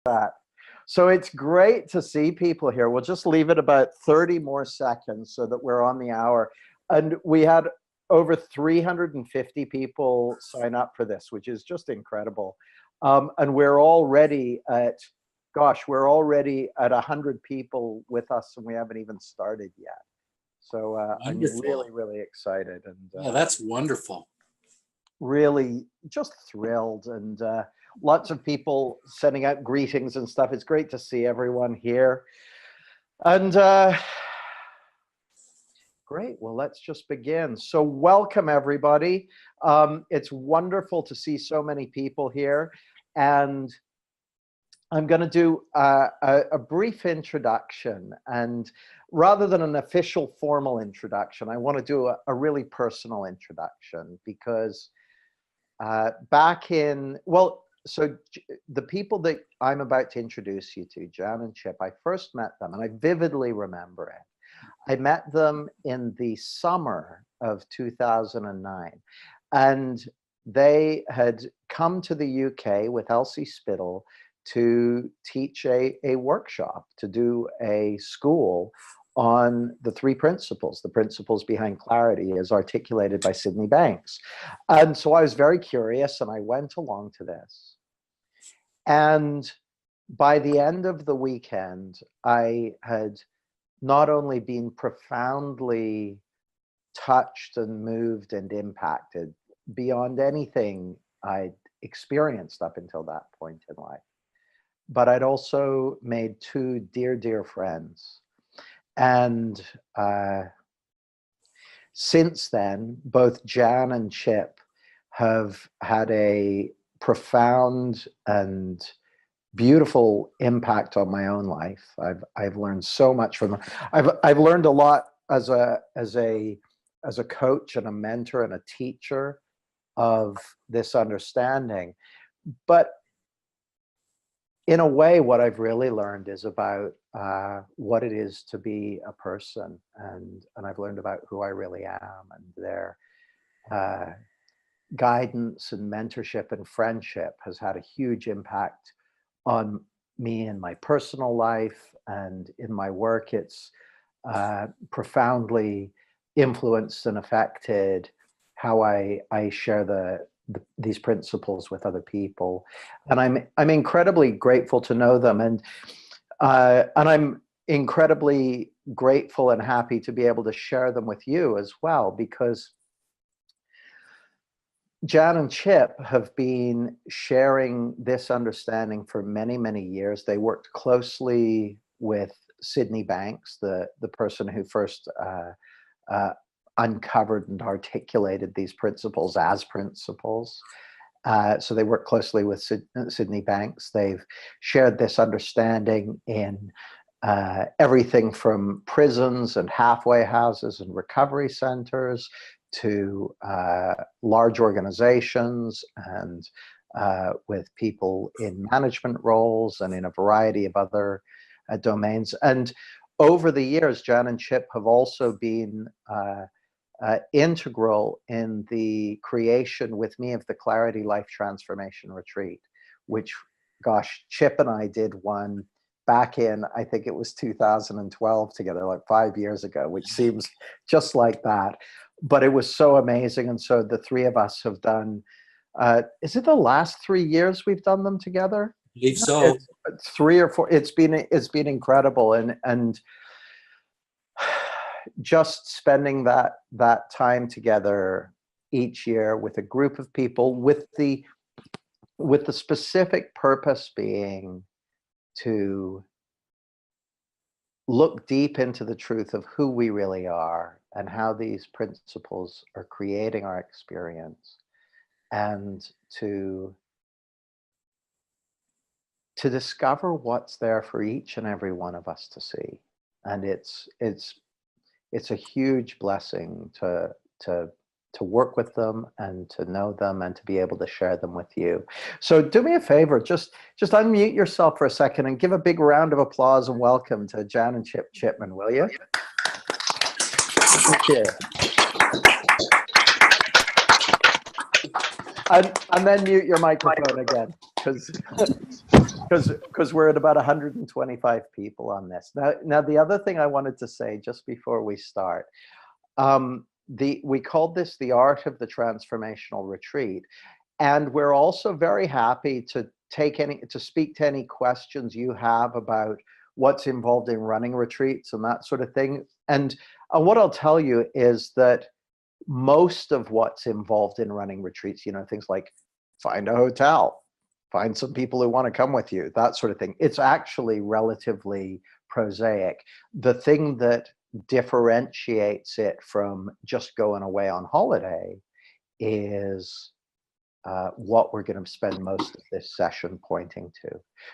that. So it's great to see people here. We'll just leave it about 30 more seconds so that we're on the hour. And we had over 350 people sign up for this, which is just incredible. And we're already at, gosh, we're already at 100 people with us, and we haven't even started yet. So I'm really, really excited. And yeah, that's wonderful. Really just thrilled, and lots of people sending out greetings and stuff. It's great to see everyone here. And great, well, let's just begin. So welcome everybody. It's wonderful to see so many people here, and I'm going to do a brief introduction, and rather than an official formal introduction, I want to do a really personal introduction, because back in, well, so the people that I'm about to introduce you to, Jan and Chip, I first met them, and I vividly remember it. I met them in the summer of 2009, and they had come to the UK with Elsie Spittle to teach a workshop, to do a school on the three principles, the principles behind clarity as articulated by Sydney Banks. And so I was very curious, and I went along to this. And by the end of the weekend, I had not only been profoundly touched and moved and impacted beyond anything I'd experienced up until that point in life, but I'd also made two dear, dear friends. And since then, both Jan and Chip have had a profound and beautiful impact on my own life. I've learned so much from them. I've learned a lot as a coach and a mentor and a teacher of this understanding. But in a way, what I've really learned is about what it is to be a person, and I've learned about who I really am, and their guidance and mentorship and friendship has had a huge impact on me in my personal life and in my work. It's profoundly influenced and affected how I share these principles with other people, and I'm incredibly grateful to know them, and I'm incredibly grateful and happy to be able to share them with you as well, because Jan and Chip have been sharing this understanding for many, many years. They worked closely with Sydney Banks, the person who first uncovered and articulated these principles as principles. So they work closely with Sydney Banks. They've shared this understanding in everything from prisons and halfway houses and recovery centers to large organizations, and with people in management roles and in a variety of other domains. And over the years, Jan and Chip have also been integral in the creation with me of the Clarity Life Transformation Retreat, which, gosh, Chip and I did one back in, I think it was 2012 together, like 5 years ago, which seems just like that. But it was so amazing. And so the three of us have done, is it the last 3 years we've done them together? I believe so. It's 3 or 4. It's been incredible. And just spending that time together each year with a group of people, with the specific purpose being to look deep into the truth of who we really are and how these principles are creating our experience, and to discover what's there for each and every one of us to see. And it's a huge blessing to work with them and to know them and to be able to share them with you. So do me a favor, just unmute yourself for a second and give a big round of applause and welcome to Jan and Chip Chipman, will you? Thank you. And then mute your microphone again. because we're at about 125 people on this. Now the other thing I wanted to say just before we start, we called this the art of the transformational retreat, and we're also very happy to speak to any questions you have about what's involved in running retreats and that sort of thing. And what I'll tell you is that most of what's involved in running retreats, things like find a hotel, find some people who want to come with you, that sort of thing, it's actually relatively prosaic. The thing that differentiates it from just going away on holiday is what we're going to spend most of this session pointing to.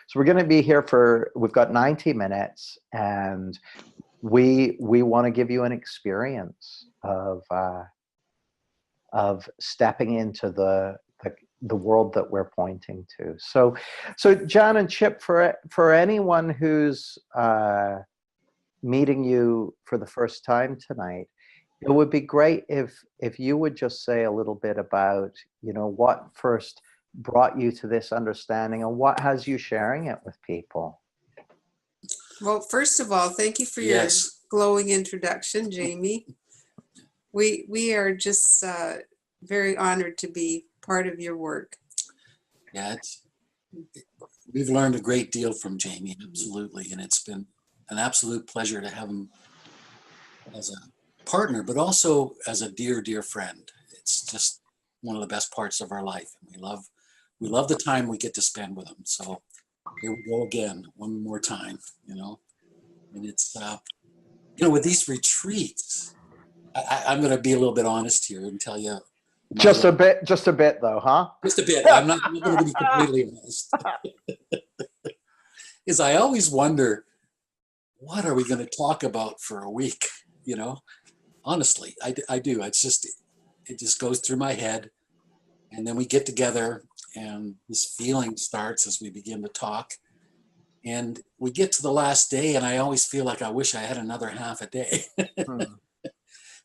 So we're going to be here we've got 90 minutes, and we want to give you an experience of stepping into the world that we're pointing to. So Jan and Chip, for anyone who's meeting you for the first time tonight, it would be great if you would just say a little bit about, what first brought you to this understanding and what has you sharing it with people. Well, first of all, thank you for your glowing introduction, Jamie. We are just very honored to be part of your work. Yeah, we've learned a great deal from Jamie, absolutely, and it's been an absolute pleasure to have him as a partner, but also as a dear, dear friend. It's just one of the best parts of our life, and we love the time we get to spend with him. So here we go again, one more time, and it's with these retreats, I'm going to be a little bit honest here and tell you. Just a bit though, huh? Just a bit. I'm not going to be completely honest. Is I always wonder, what are we going to talk about for a week? Honestly, I do. It just goes through my head, and then we get together, and this feeling starts as we begin to talk, and we get to the last day, and I always feel like I wish I had another half a day,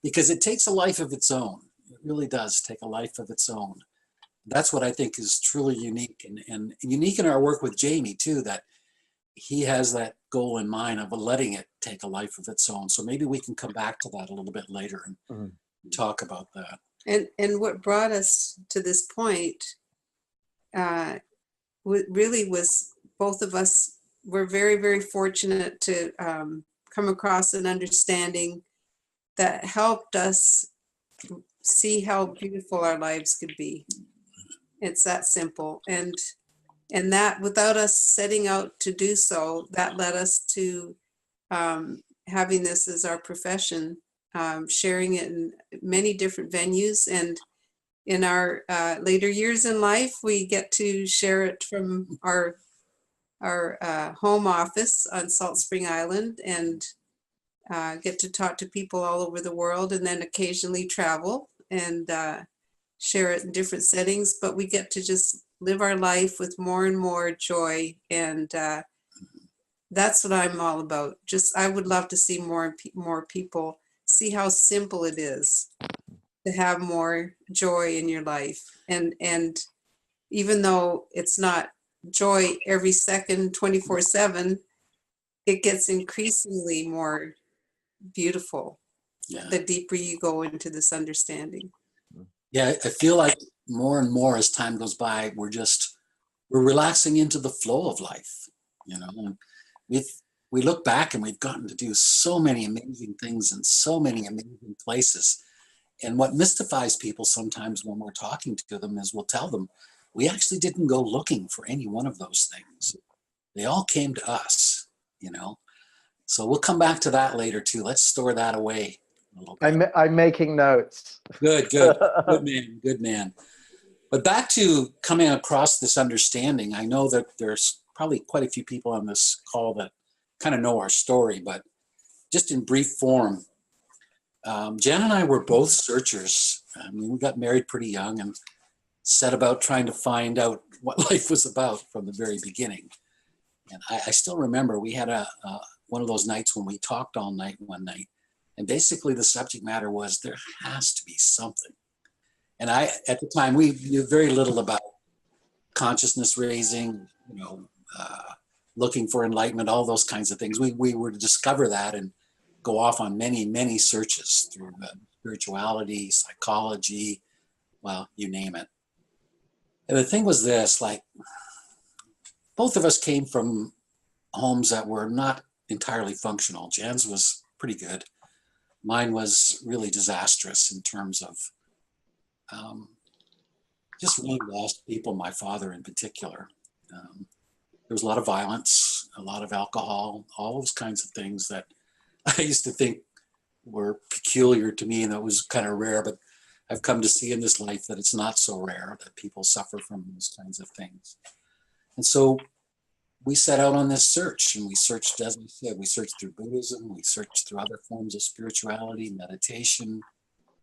because it takes a life of its own. It really does take a life of its own. That's what I think is truly unique, and unique in our work with Jamie too, that he has that goal in mind of letting it take a life of its own. So maybe we can come back to that a little bit later and talk about that. And what brought us to this point really was both of us were very, very fortunate to come across an understanding that helped us see how beautiful our lives could be. It's that simple. And that, without us setting out to do so, that led us to having this as our profession, sharing it in many different venues. And in our later years in life, we get to share it from our home office on Salt Spring Island, and get to talk to people all over the world, and then occasionally travel and share it in different settings. But we get to just live our life with more and more joy, and that's what I'm all about. I would love to see more people see how simple it is to have more joy in your life, and even though it's not joy every second 24/7, it gets increasingly more beautiful the deeper you go into this understanding. Yeah, I feel like more and more as time goes by, we're relaxing into the flow of life, and we look back and we've gotten to do so many amazing things in so many amazing places. And what mystifies people sometimes when we're talking to them is we'll tell them, we actually didn't go looking for any one of those things. They all came to us, So we'll come back to that later too. Let's store that away a little bit. I'm making notes. Good man, good man. But back to coming across this understanding, I know that there's probably quite a few people on this call that kind of know our story, but just in brief form, Jan and I were both searchers. I mean, we got married pretty young and set about trying to find out what life was about from the very beginning. And I still remember we had one of those nights when we talked all night one night, and basically the subject matter was there has to be something. And at the time, we knew very little about consciousness raising, looking for enlightenment, all those kinds of things. We were to discover that and go off on many, many searches through spirituality, psychology, well, you name it. And the thing was this, like, both of us came from homes that were not entirely functional. Jan's was pretty good. Mine was really disastrous in terms of just really lost people, my father in particular. There was a lot of violence, a lot of alcohol, all those kinds of things that I used to think were peculiar to me and that was kind of rare, but I've come to see in this life that it's not so rare that people suffer from those kinds of things. And so we set out on this search, and we searched, as we said, we searched through Buddhism, we searched through other forms of spirituality, meditation,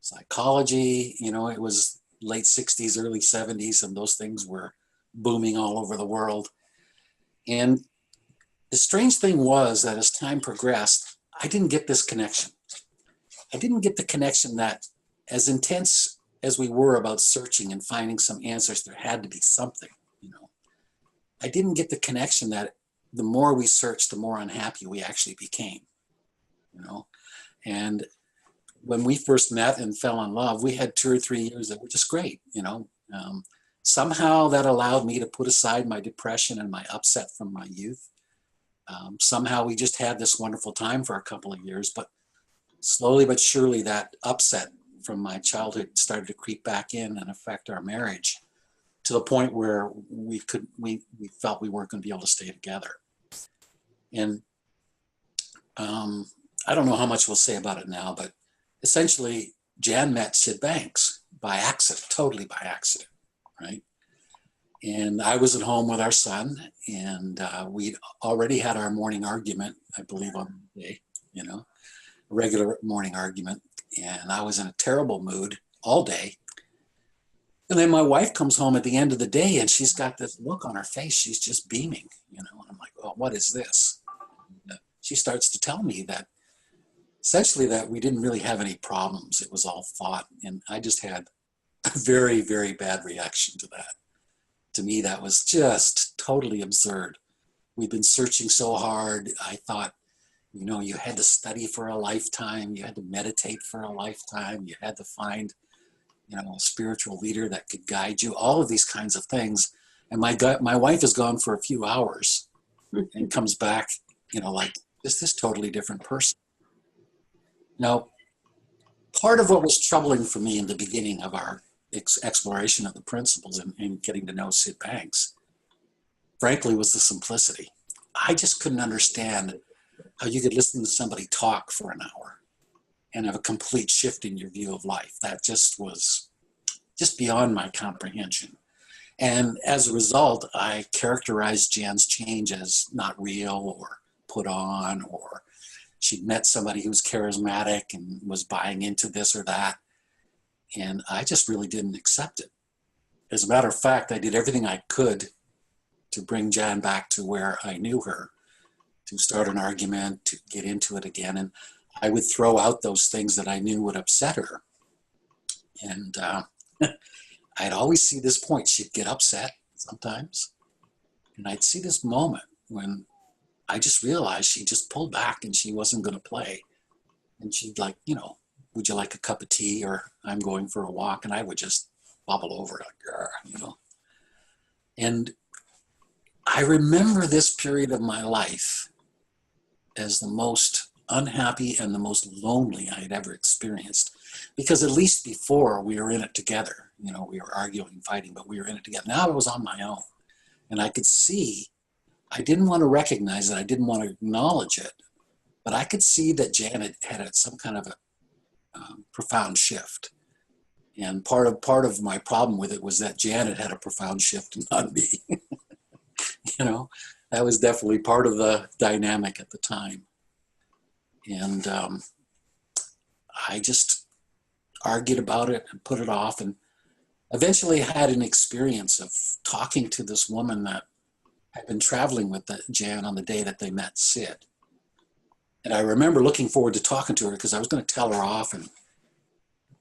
psychology. It was late 60s, early 70s, and those things were booming all over the world. And the strange thing was that as time progressed, I didn't get this connection. I didn't get the connection that, as intense as we were about searching and finding some answers, there had to be something. I didn't get the connection that the more we searched, the more unhappy we actually became. And when we first met and fell in love, we had 2 or 3 years that were just great. Somehow that allowed me to put aside my depression and my upset from my youth. Somehow we just had this wonderful time for a couple of years, but slowly but surely that upset from my childhood started to creep back in and affect our marriage to the point where we felt we weren't going to be able to stay together. And I don't know how much we'll say about it now, but essentially Jan met Sid Banks by accident, totally by accident, right? And I was at home with our son, and we'd already had our morning argument, I believe, on the day, a regular morning argument. And I was in a terrible mood all day. And then my wife comes home at the end of the day, and she's got this look on her face. She's just beaming, and I'm like, oh, what is this? And she starts to tell me that essentially that we didn't really have any problems. It was all thought. And I just had a very, very bad reaction to that. To me, that was just totally absurd. We've been searching so hard. I thought, you had to study for a lifetime. You had to meditate for a lifetime. You had to find, a spiritual leader that could guide you, all of these kinds of things. And my wife is gone for a few hours and comes back, like just this totally different person. Now, part of what was troubling for me in the beginning of our exploration of the principles and getting to know Sid Banks, frankly, was the simplicity. I just couldn't understand how you could listen to somebody talk for an hour and have a complete shift in your view of life. That just was just beyond my comprehension. And as a result, I characterized Jan's change as not real or put on, or she'd met somebody who was charismatic and was buying into this or that. And I just really didn't accept it. As a matter of fact, I did everything I could to bring Jan back to where I knew her, to start an argument, to get into it again. And I would throw out those things that I knew would upset her. And I'd always see this point. She'd get upset sometimes. And I'd see this moment when I just realized she just pulled back and she wasn't going to play. And she'd like, would you like a cup of tea, or I'm going for a walk? And I would just bubble over, like, And I remember this period of my life as the most unhappy and the most lonely I had ever experienced. Because at least before, we were in it together. We were arguing, fighting, but we were in it together. Now I was on my own. And I could see, I didn't want to recognize it. I didn't want to acknowledge it. But I could see that Janet had some kind of a profound shift. And part of my problem with it was that Janet had a profound shift and not me. That was definitely part of the dynamic at the time. And I just argued about it and put it off, and eventually had an experience of talking to this woman that had been traveling with Jan on the day that they met Sid. And I remember looking forward to talking to her because I was going to tell her off and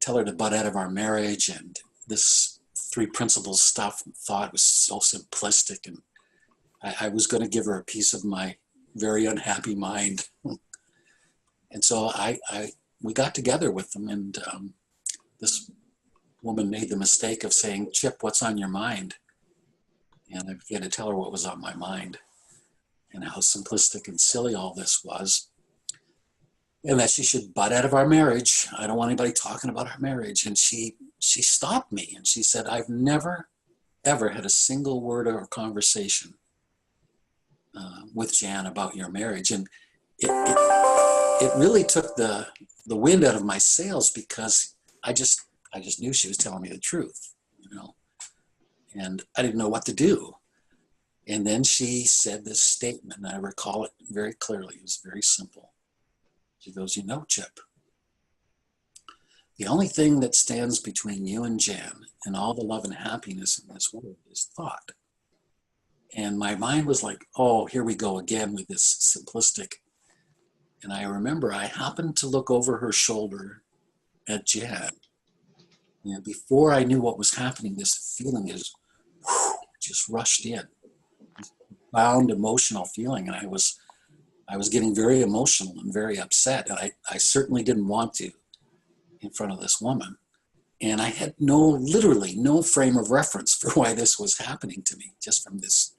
tell her to butt out of our marriage. And this three principles stuff and thought it was so simplistic, and I was going to give her a piece of my very unhappy mind. And so we got together with them, and this woman made the mistake of saying, "Chip, what's on your mind?" And I began to tell her what was on my mind and how simplistic and silly all this was, and that she should butt out of our marriage. I don't want anybody talking about our marriage. And she stopped me and she said, "I've never, ever had a single word or conversation with Jan about your marriage." And it really took the wind out of my sails, because I just knew she was telling me the truth, you know, and I didn't know what to do. And then she said this statement, and I recall it very clearly. It was very simple. She goes, "You know, Chip, the only thing that stands between you and Jan and all the love and happiness in this world is thought." And my mind was like, oh, here we go again with this simplistic. And I remember I happened to look over her shoulder at Jan. And before I knew what was happening, this feeling just rushed in. This profound emotional feeling. And I was getting very emotional and very upset. And I certainly didn't want to in front of this woman. And I had literally no frame of reference for why this was happening to me, just from this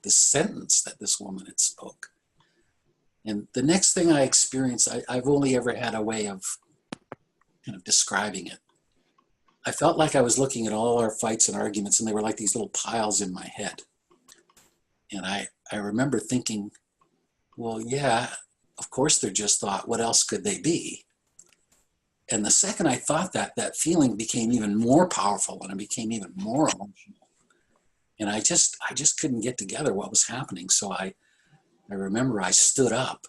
sentence that this woman had spoke. And the next thing I experienced, I've only ever had a way of kind of describing it. I felt like I was looking at all our fights and arguments, and they were like these little piles in my head. And I remember thinking, well, yeah, of course they're just thought. What else could they be? And the second I thought that feeling became even more powerful, and it became even more emotional. And I just couldn't get together what was happening. So I remember I stood up,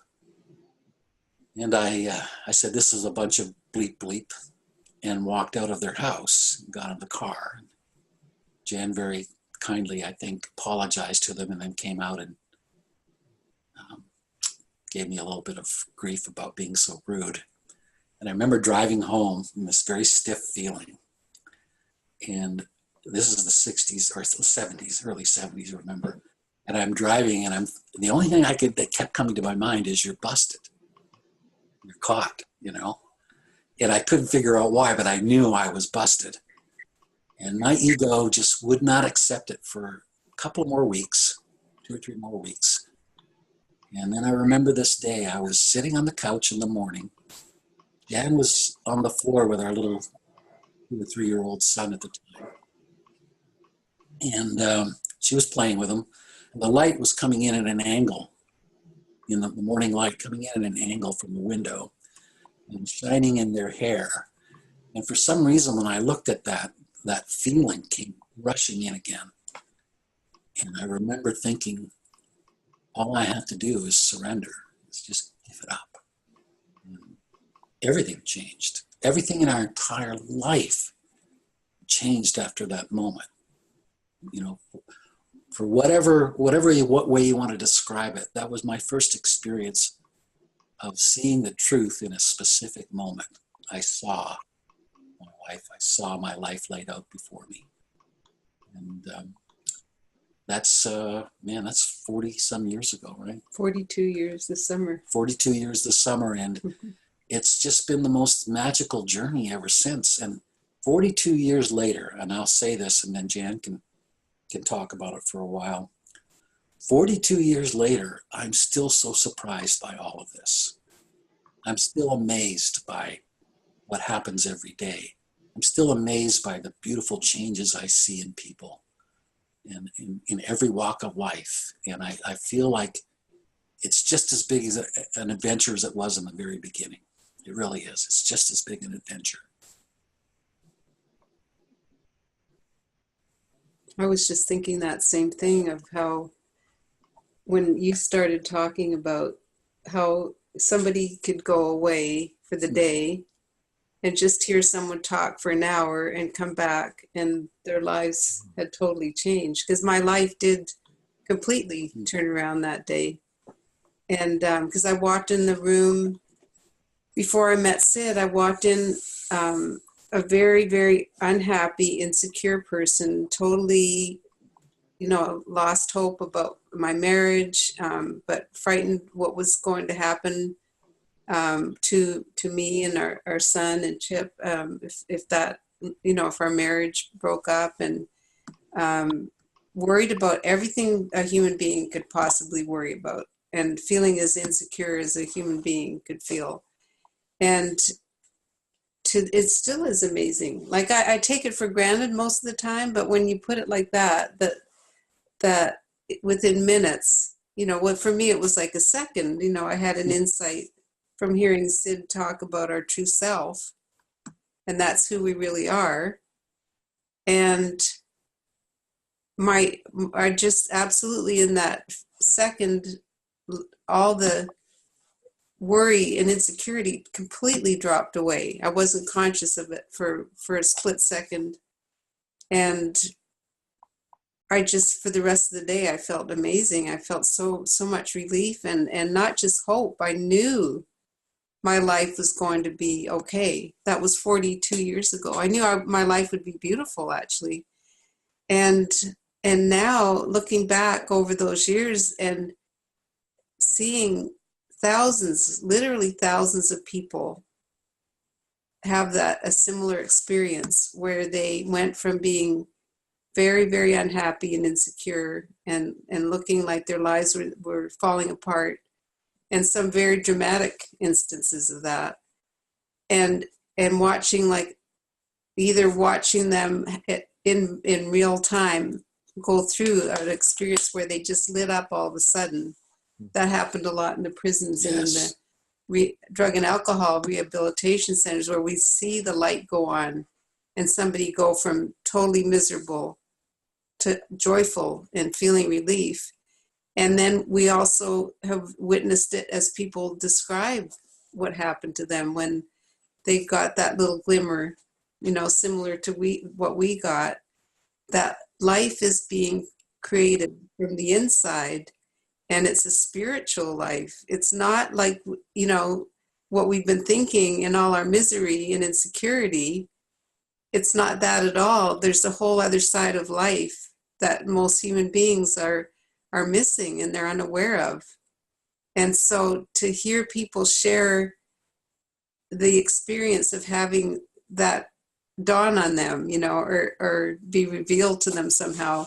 and I said, "This is a bunch of bleep bleep," and walked out of their house, got in the car. Jan very kindly, I think, apologized to them, and then came out and gave me a little bit of grief about being so rude. And I remember driving home in this very stiff feeling. And this is the 60s or 70s, early 70s, I remember. And I'm driving, and the only thing that kept coming to my mind is, "You're busted. You're caught," you know? And I couldn't figure out why, but I knew I was busted. And my ego just would not accept it for a couple more weeks, 2 or 3 more weeks. And then I remember this day, I was sitting on the couch in the morning. Jan was on the floor with our little 2 or 3-year-old son at the time. And she was playing with him. And the light was coming in at an angle, the morning light coming in at an angle from the window and shining in their hair. And for some reason, when I looked at that feeling came rushing in again. And I remember thinking, all I have to do is surrender. Is just give it up. And everything changed. Everything in our entire life changed after that moment. You know, for what way you want to describe it, that was my first experience of seeing the truth in a specific moment. I saw my life. I saw my life laid out before me. And that's 40 some years ago, right? 42 years this summer. 42 years this summer. And it's just been the most magical journey ever since. And 42 years later, and I'll say this, and then Jan can talk about it for a while. 42 years later, I'm still so surprised by all of this. I'm still amazed by what happens every day. I'm still amazed by the beautiful changes I see in people and in every walk of life. And I feel like it's just as big as an adventure as it was in the very beginning. It really is. It's just as big an adventure. I was just thinking that same thing of how when you started talking about how somebody could go away for the day and just hear someone talk for an hour and come back and their lives had totally changed, because my life did completely turn around that day. And because I walked in the room before I met Sid, I walked in a very, very unhappy, insecure person, totally, lost hope about my marriage, but frightened what was going to happen to me and our son and Chip, if that, if our marriage broke up, and worried about everything a human being could possibly worry about, and feeling as insecure as a human being could feel. And it still is amazing. Like I take it for granted most of the time, but when you put it like that within minutes, what for me it was like a second. I had an insight from hearing Sid talk about our true self, and that's who we really are. And I just absolutely in that second, all the worry and insecurity completely dropped away. I wasn't conscious of it for a split second. And I just, for the rest of the day, I felt amazing. I felt so much relief, and not just hope. I knew my life was going to be okay. That was 42 years ago. I knew my life would be beautiful, actually. And now looking back over those years and seeing literally thousands of people have a similar experience, where they went from being very, very unhappy and insecure and looking like their lives were falling apart, and some very dramatic instances of that, and watching, like, either watching them in real time go through an experience where they just lit up all of a sudden. That happened a lot in the prisons. Yes. And in the drug and alcohol rehabilitation centers, where we see the light go on and somebody go from totally miserable to joyful and feeling relief. And then we also have witnessed it as people describe what happened to them when they got that little glimmer, similar to what we got, that life is being created from the inside, and it's a spiritual life. It's not like, what we've been thinking in all our misery and insecurity. It's not that at all. There's a whole other side of life that most human beings are missing and they're unaware of. And so to hear people share the experience of having that dawn on them, or be revealed to them somehow,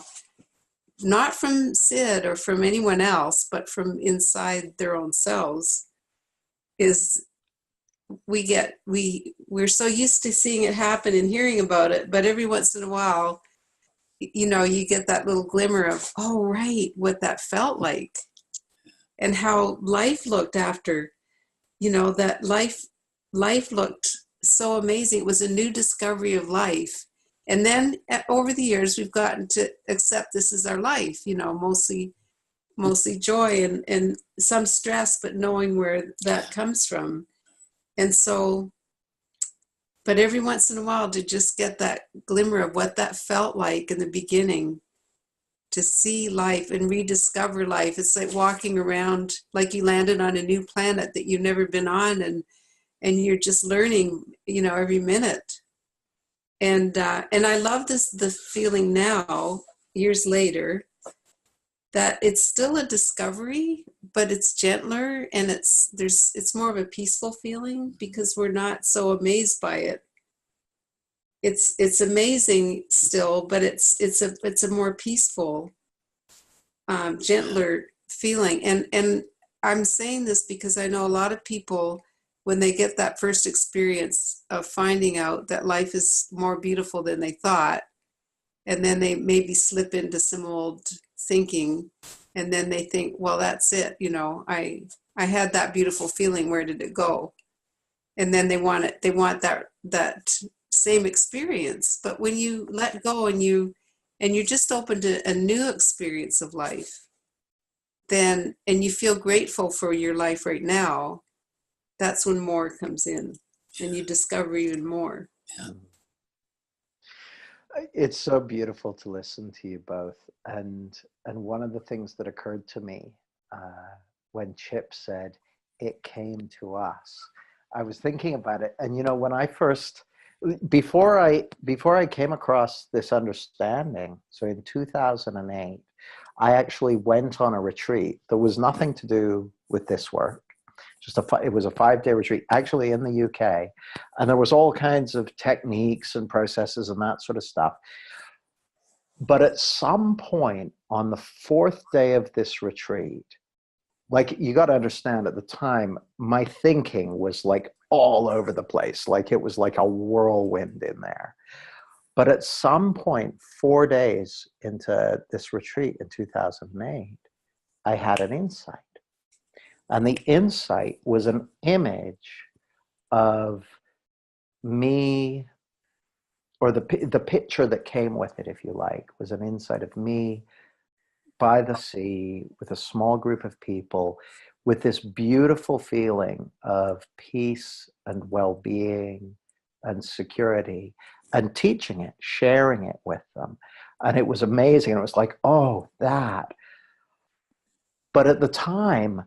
not from Sid or from anyone else, but from inside their own selves, is we're so used to seeing it happen and hearing about it, but every once in a while, you get that little glimmer of, oh, right, what that felt like, and how life looked after, that life looked so amazing. It was a new discovery of life. And then over the years, we've gotten to accept this is our life, mostly joy and some stress, but knowing where that comes from. And so, but every once in a while, to just get that glimmer of what that felt like in the beginning, to see life and rediscover life. It's like walking around like you landed on a new planet that you've never been on, and you're just learning, every minute. And I love the feeling now, years later, that it's still a discovery, but it's gentler, and it's more of a peaceful feeling, because we're not so amazed by it. It's amazing still, but it's a more peaceful, gentler feeling. And I'm saying this because I know a lot of people, when they get that first experience of finding out that life is more beautiful than they thought, and then they maybe slip into some old thinking, and then they think, well, that's it, I had that beautiful feeling, where did it go? And then they want that same experience. But when you let go and you're just open to a new experience of life, then, and you feel grateful for your life right now, that's when more comes in, and you discover even more. Yeah. It's so beautiful to listen to you both. And one of the things that occurred to me when Chip said, it came to us, I was thinking about it. And, when I first before I came across this understanding, so in 2008, I actually went on a retreat that was nothing to do with this work. It was a 5-day retreat, actually in the UK, and there was all kinds of techniques and processes and that sort of stuff. But at some point on the 4th day of this retreat, like, you got to understand, at the time, my thinking was like all over the place. Like, it was like a whirlwind in there. But at some point, 4 days into this retreat in 2008, I had an insight. And the insight was an image of me, or the picture that came with it, if you like, was an insight of me by the sea with a small group of people, with this beautiful feeling of peace and well-being and security, and teaching it, sharing it with them. And it was amazing. And it was like, oh, that. But at the time,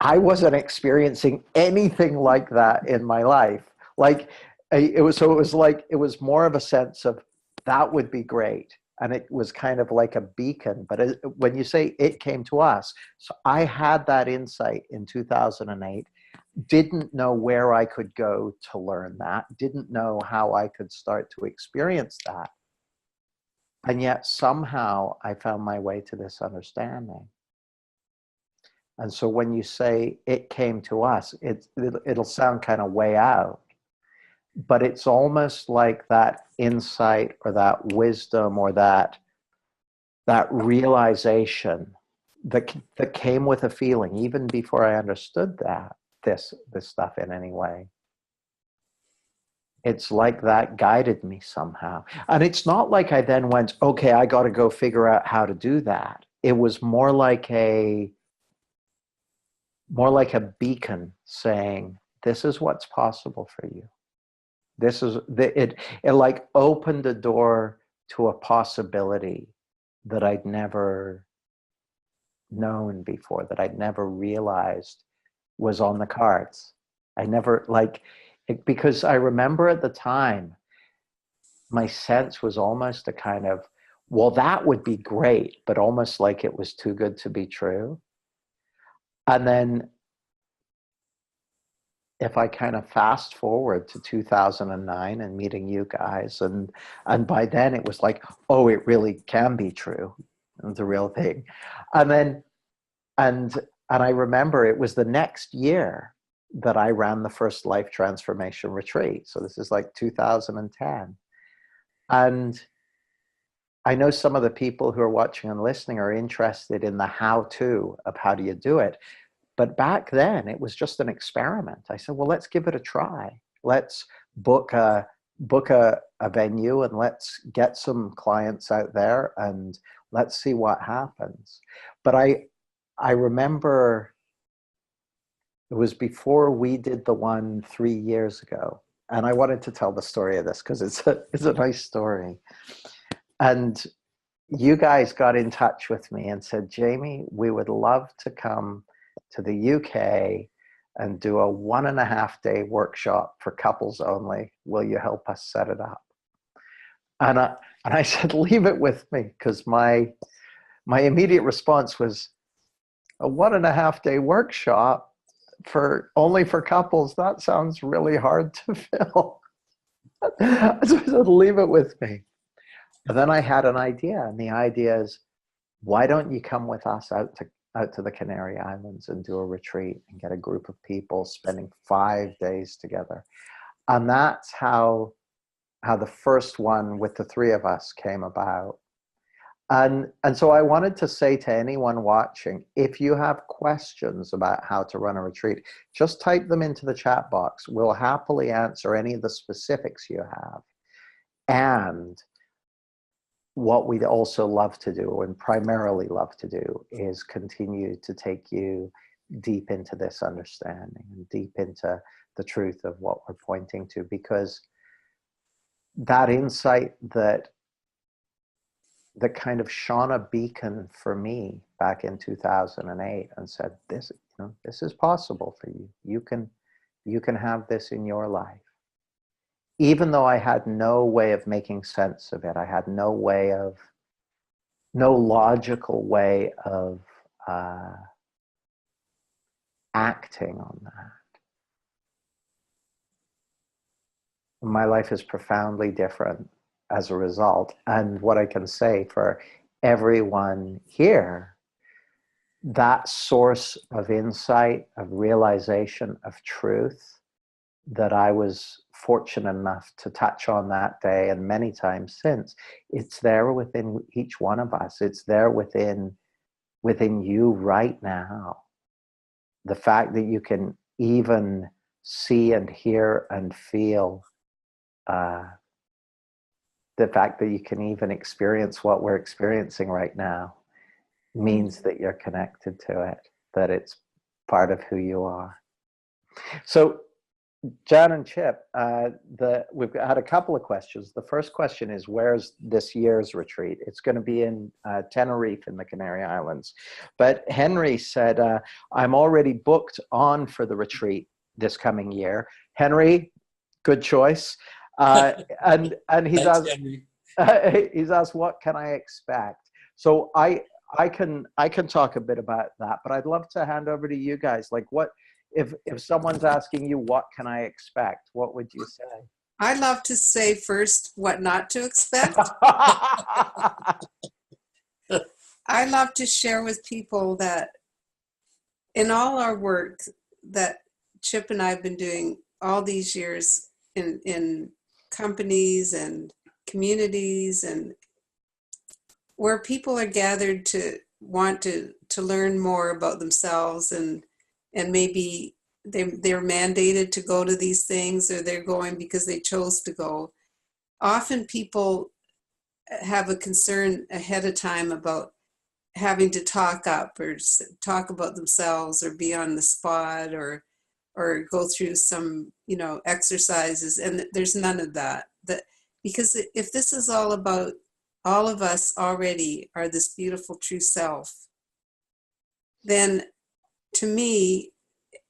I wasn't experiencing anything like that in my life. Like, it was more of a sense of, that would be great. And it was kind of like a beacon. But when you say it came to us, so I had that insight in 2008, didn't know where I could go to learn that, didn't know how I could start to experience that. And yet somehow I found my way to this understanding. And so when you say it came to us, it'll sound kind of way out, but it's almost like that insight or that wisdom or that realization that came with a feeling, even before I understood this stuff in any way. It's like that guided me somehow. And it's not like I then went, okay, I got to go figure out how to do that. It was more like a beacon saying, this is what's possible for you. This is it like opened a door to a possibility that I'd never known before, that I'd never realized was on the cards. I never because I remember at the time, my sense was almost a kind of, well, that would be great, but almost like it was too good to be true. And then if I kind of fast forward to 2009 and meeting you guys, and by then it was like, oh, it really can be true. It's a real thing. And then, and I remember it was the next year that I ran the first life transformation retreat. So this is like 2010. And I know some of the people who are watching and listening are interested in the how-to of how do you do it. But back then, it was just an experiment. I said, well, let's give it a try. Let's book a venue and let's get some clients out there and let's see what happens. But I remember it was before we did the one 3 years ago. And I wanted to tell the story of this because it's a nice story. And you guys got in touch with me and said, Jamie, we would love to come to the UK and do a 1.5-day workshop for couples only. Will you help us set it up? And I said, leave it with me, because my immediate response was, a 1.5-day workshop only for couples, that sounds really hard to fill. So I said, leave it with me. And then I had an idea, and the idea is, why don't you come with us out to the Canary Islands and do a retreat and get a group of people spending 5 days together? And that's how the first one with the 3 of us came about. And so I wanted to say to anyone watching, if you have questions about how to run a retreat, just type them into the chat box. We'll happily answer any of the specifics you have. And what we'd also love to do, and primarily love to do, is continue to take you deep into this understanding and deep into the truth of what we're pointing to, because that insight that kind of shone a beacon for me back in 2008 and said, this is possible for you. You can have this in your life. even though I had no way of making sense of it, I had no logical way of acting on that. My life is profoundly different as a result. And what I can say for everyone here, that source of insight, of realization, of truth that I was fortunate enough to touch on that day and many times since, it's there within each one of us. It's there within you right now. The fact that you can even see and hear and feel, the fact that you can even experience what we're experiencing right now means that you're connected to it, that it's part of who you are. So Jan and Chip, we've had a couple of questions. The first question is, where's this year's retreat? It's going to be in Tenerife in the Canary Islands. But Henry said, I'm already booked on for the retreat this coming year. Henry, good choice. And he's asked, what can I expect? So I can talk a bit about that, but I'd love to hand over to you guys. Like, what if someone's asking you, what can I expect? What would you say? I'd love to say first what not to expect. I love to share with people that in all our work that Chip and I have been doing all these years in companies and communities, and where people are gathered to want to learn more about themselves, and maybe they're mandated to go to these things, or they're going because they chose to go. Often people have a concern ahead of time about having to talk up or talk about themselves or be on the spot or go through some, exercises. And there's none of that. Because if this is all about all of us already are this beautiful true self, then to me,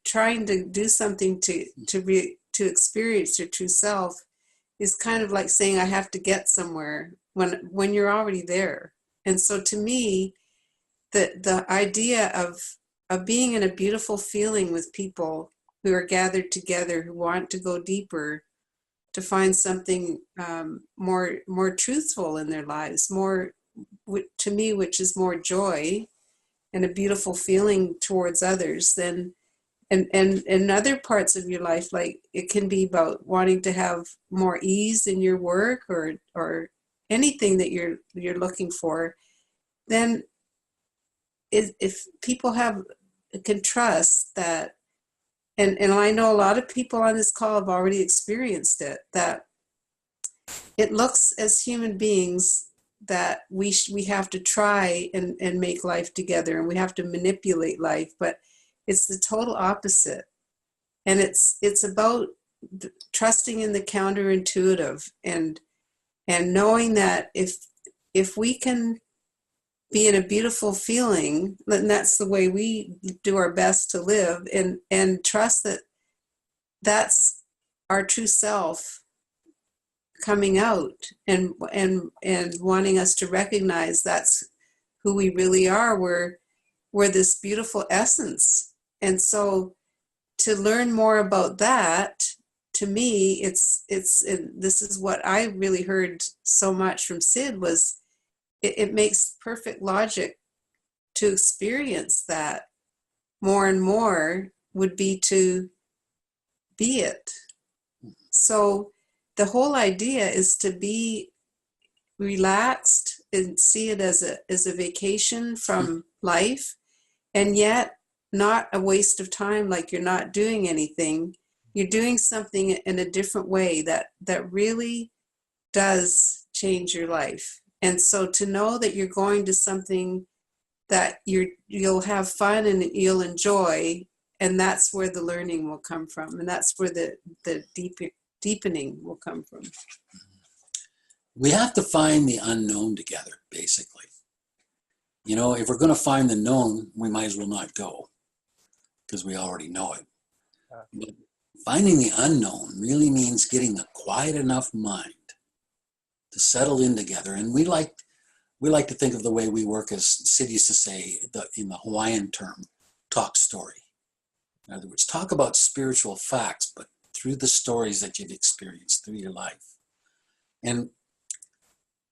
trying to do something to experience your true self is kind of like saying I have to get somewhere when you're already there. And so to me, the idea of being in a beautiful feeling with people who are gathered together, who want to go deeper, to find something more truthful in their lives, more, to me, which is more joy and a beautiful feeling towards others, then and in other parts of your life, like it can be about wanting to have more ease in your work or anything that you're looking for, then if people can trust that, and I know a lot of people on this call have already experienced it, that it looks as human beings that we have to try and make life together, and we have to manipulate life, but it's the total opposite. And it's about trusting in the counterintuitive and knowing that if we can be in a beautiful feeling, then that's the way we do our best to live, and trust that that's our true self coming out and wanting us to recognize that's who we really are. We're this beautiful essence. And so to learn more about that, to me, this is what I really heard so much from Sid, was it makes perfect logic to experience that more and more would be to be it. So the whole idea is to be relaxed and see it as a vacation from life, and yet not a waste of time, like you're not doing anything. You're doing something in a different way that really does change your life. And so to know that you're going to something that you'll have fun and you'll enjoy, and that's where the learning will come from, and that's where the deepening will come from. We have to find the unknown together, basically. If we're going to find the known, we might as well not go, because we already know it. But Finding the unknown really means getting a quiet enough mind to settle in together. And we like to think of the way we work as Sid used to say in the Hawaiian term, talk story. In other words, talk about spiritual facts, but through the stories that you've experienced through your life. And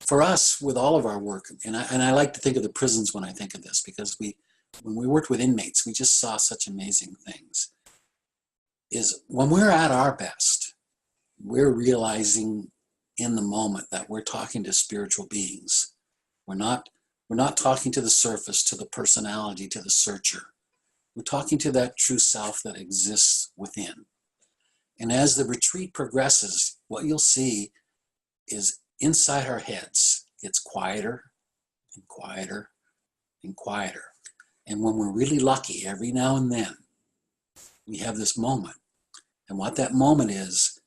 for us, with all of our work, and I like to think of the prisons when I think of this, because when we worked with inmates, we just saw such amazing things. Is when we're at our best, we're realizing in the moment that we're talking to spiritual beings. We're not talking to the surface, to the personality, to the searcher. We're talking to that true self that exists within. And as the retreat progresses, what you'll see is inside our heads, it's quieter and quieter and quieter. And when we're really lucky, every now and then, we have this moment. And what that moment is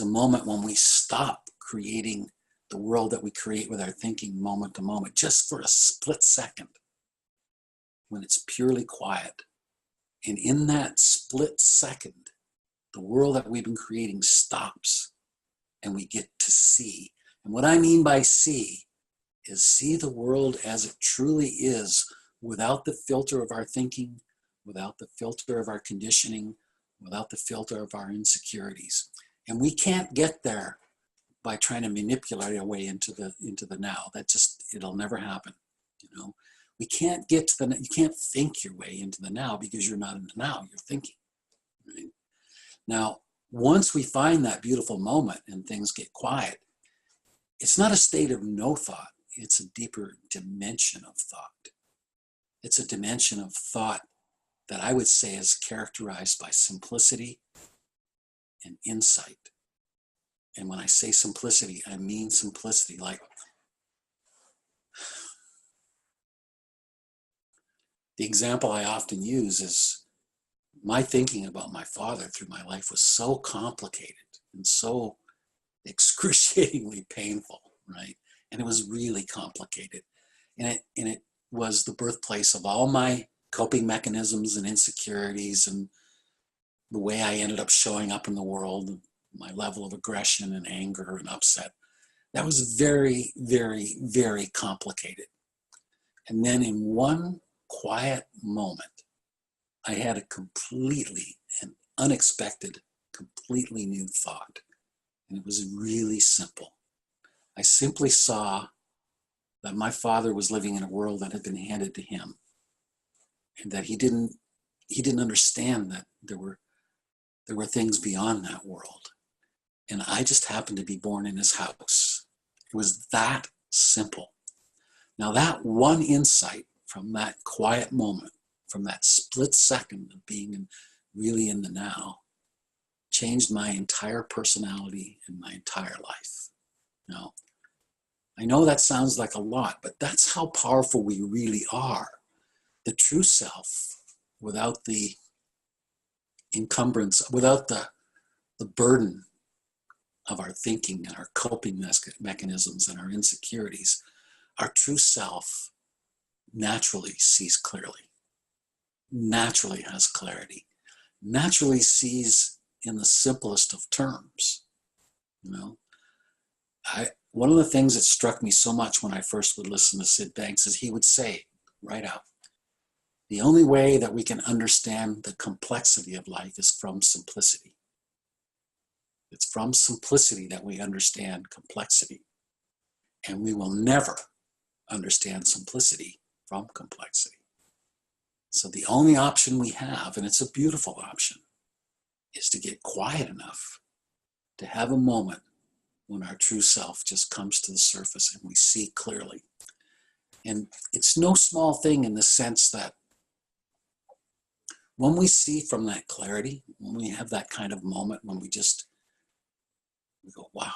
a moment when we stop creating the world that we create with our thinking moment to moment, just for a split second, when it's purely quiet. And in that split second, the world that we've been creating stops and we get to see. And what I mean by see is see the world as it truly is, without the filter of our thinking, without the filter of our conditioning, without the filter of our insecurities. And we can't get there by trying to manipulate our way into the now. It'll never happen. We can't get to you can't think your way into the now, because you're not in the now, you're thinking. Right? Now, once we find that beautiful moment and things get quiet, it's not a state of no thought, it's a deeper dimension of thought. It's a dimension of thought that I would say is characterized by simplicity and insight. And when I say simplicity, I mean simplicity. Like, the example I often use is my thinking about my father through my life was so complicated and so excruciatingly painful, right? And it was really complicated. And it was the birthplace of all my coping mechanisms and insecurities, and the way I ended up showing up in the world, my level of aggression and anger and upset. That was very, very, very complicated. And then in one quiet moment, I had a completely and unexpected, completely new thought. And it was really simple. I simply saw that my father was living in a world that had been handed to him, and that he didn't understand that there were things beyond that world. And I just happened to be born in his house. It was that simple. Now, that one insight from that quiet moment, from that split second of being really in the now, changed my entire personality and my entire life. Now, I know that sounds like a lot, but that's how powerful we really are. The true self, without the encumbrance, without the burden of our thinking and our coping mechanisms and our insecurities, our true self naturally sees clearly, naturally has clarity, naturally sees in the simplest of terms. One of the things that struck me so much when I first would listen to Sid Banks is he would say right out, the only way that we can understand the complexity of life is from simplicity. It's from simplicity that we understand complexity. And we will never understand simplicity from complexity. So the only option we have, and it's a beautiful option, is to get quiet enough to have a moment when our true self just comes to the surface and we see clearly. And it's no small thing in the sense that when we see from that clarity, when we have that kind of moment, when we go, wow.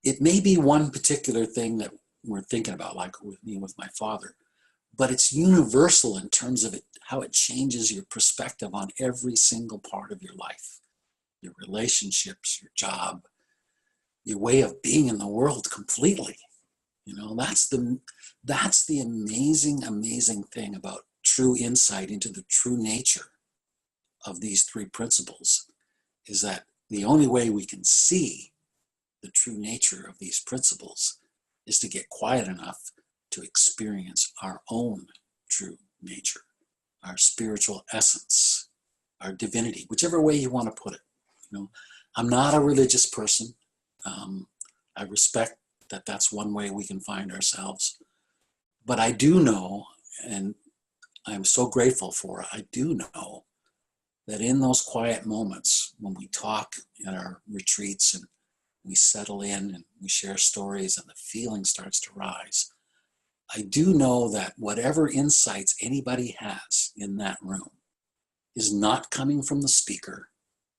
It may be one particular thing that we're thinking about, like with me with my father, but it's universal in terms of how it changes your perspective on every single part of your life, your relationships, your job, your way of being in the world completely. That's the amazing, amazing thing about true insight into the true nature of these three principles, is that the only way we can see the true nature of these principles is to get quiet enough to experience our own true nature, our spiritual essence, our divinity, whichever way you want to put it. You know, I'm not a religious person. I respect that that's one way we can find ourselves. But I do know, and I'm so grateful for it, I do know that in those quiet moments when we talk in our retreats and we settle in and we share stories and the feeling starts to rise, I do know that whatever insights anybody has in that room is not coming from the speaker.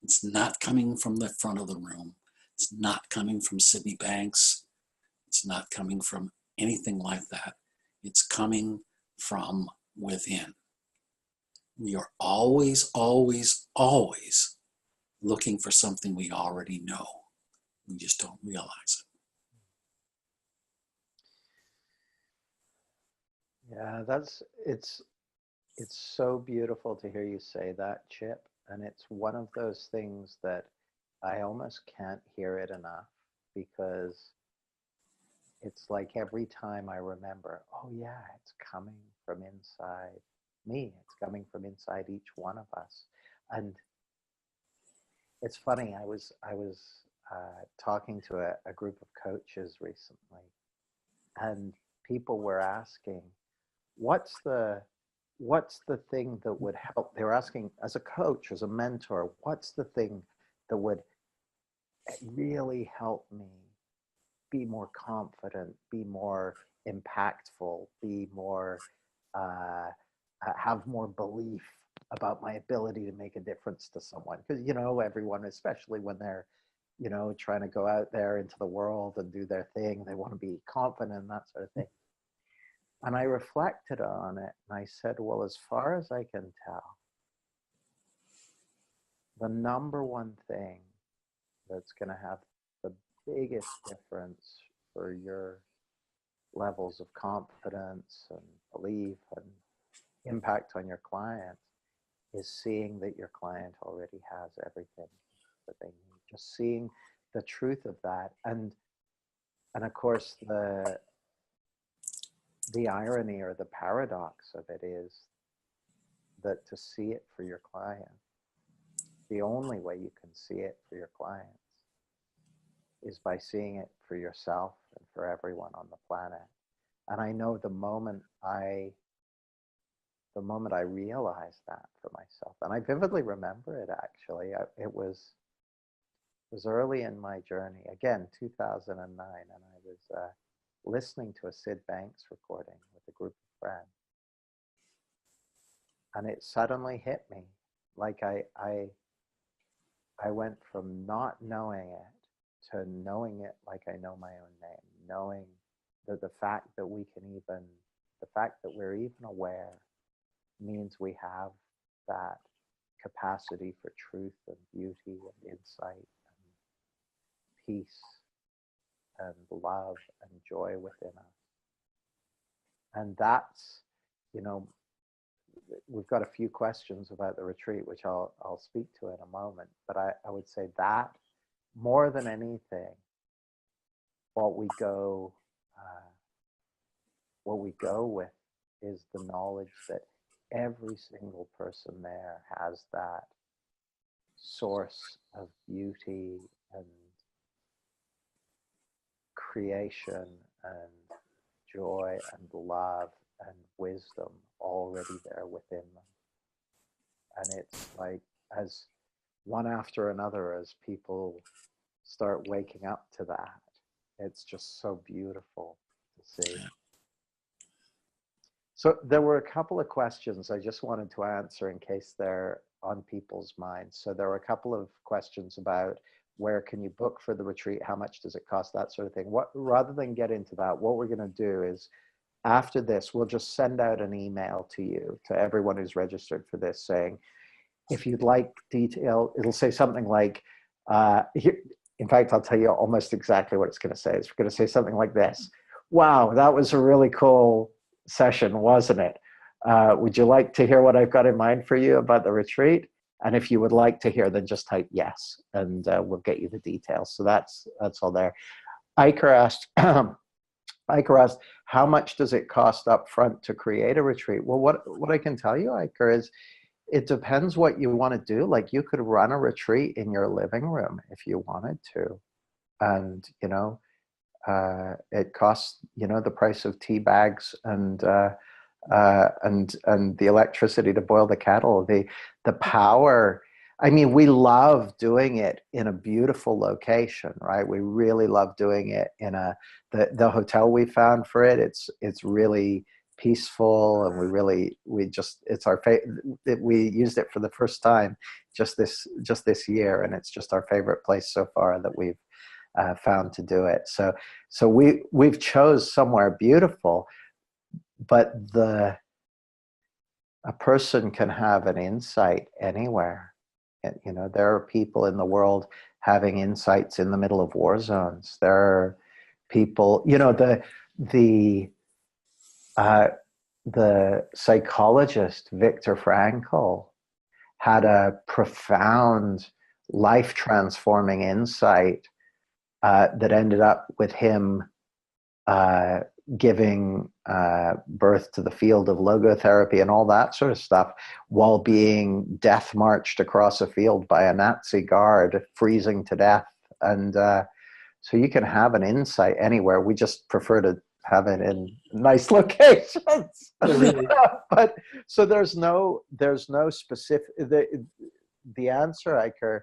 It's not coming from the front of the room. It's not coming from Sydney Banks. It's not coming from anything like that. It's coming from within. We are always, always, always looking for something we already know. We just don't realize it. Yeah, it's so beautiful to hear you say that, Chip. And it's one of those things that I almost can't hear it enough, because it's like every time I remember, oh yeah, it's coming from inside me. It's coming from inside each one of us. And it's funny, I was talking to a group of coaches recently, and people were asking, what's the thing that would help? They were asking, as a coach, as a mentor, what's the thing that would really help me be more confident, be more impactful, be more, have more belief about my ability to make a difference to someone? Because, you know, everyone, especially when they're, you know, trying to go out there into the world and do their thing, they want to be confident and that sort of thing. And I reflected on it and I said, well, as far as I can tell, the number one thing that's going to have the biggest difference for your levels of confidence and belief and impact on your client is seeing that your client already has everything that they need. Just seeing the truth of that. And of course, the irony or the paradox of it is that to see it for your client, the only way you can see it for your clients is by seeing it for yourself and for everyone on the planet. And I know the moment I realized that for myself, and I vividly remember it actually, it was early in my journey, again, 2009, and I was listening to a Sid Banks recording with a group of friends. And it suddenly hit me, like I went from not knowing it to knowing it like I know my own name, knowing that the fact that we're even aware means we have that capacity for truth and beauty and insight and peace and love and joy within us. And that's, you know, we've got a few questions about the retreat, which I'll speak to in a moment, but I would say that more than anything, what we go with is the knowledge that every single person there has that source of beauty and creation and joy and love and wisdom already there within them. And it's like, as one after another, as people start waking up to that, it's just so beautiful to see. So there were a couple of questions I just wanted to answer in case they're on people's minds. So there were a couple of questions about where can you book for the retreat, how much does it cost, that sort of thing. Rather than get into that, what we're going to do is, after this, we'll just send out an email to you, to everyone who's registered for this, saying, if you'd like detail, it'll say something like, here, in fact, I'll tell you almost exactly what it's going to say. It's going to say something like this: wow, that was a really cool session, wasn't it? Would you like to hear what I've got in mind for you about the retreat? And if you would like to hear, then just type yes, and we'll get you the details. So that's all there. Iker asked, Iker asked, how much does it cost up front to create a retreat? Well, what I can tell you, Iker, is it depends what you want to do. Like, you could run a retreat in your living room if you wanted to. And, it costs, the price of tea bags and the electricity to boil the kettle, the power. I mean, we love doing it in a beautiful location, right? We really love doing it in the hotel we found for it. It's really peaceful, and it's our favorite. We used it for the first time just this year, and it's just our favorite place so far that we've found to do it. So we've chose somewhere beautiful, but a person can have an insight anywhere. And, there are people in the world having insights in the middle of war zones. There are people, the psychologist Viktor Frankl had a profound, life-transforming insight that ended up with him giving birth to the field of logotherapy and all that sort of stuff, while being death marched across a field by a Nazi guard, freezing to death. And so you can have an insight anywhere. We just prefer to have it in nice locations. Really? But so there's no specific, the answer, Iker,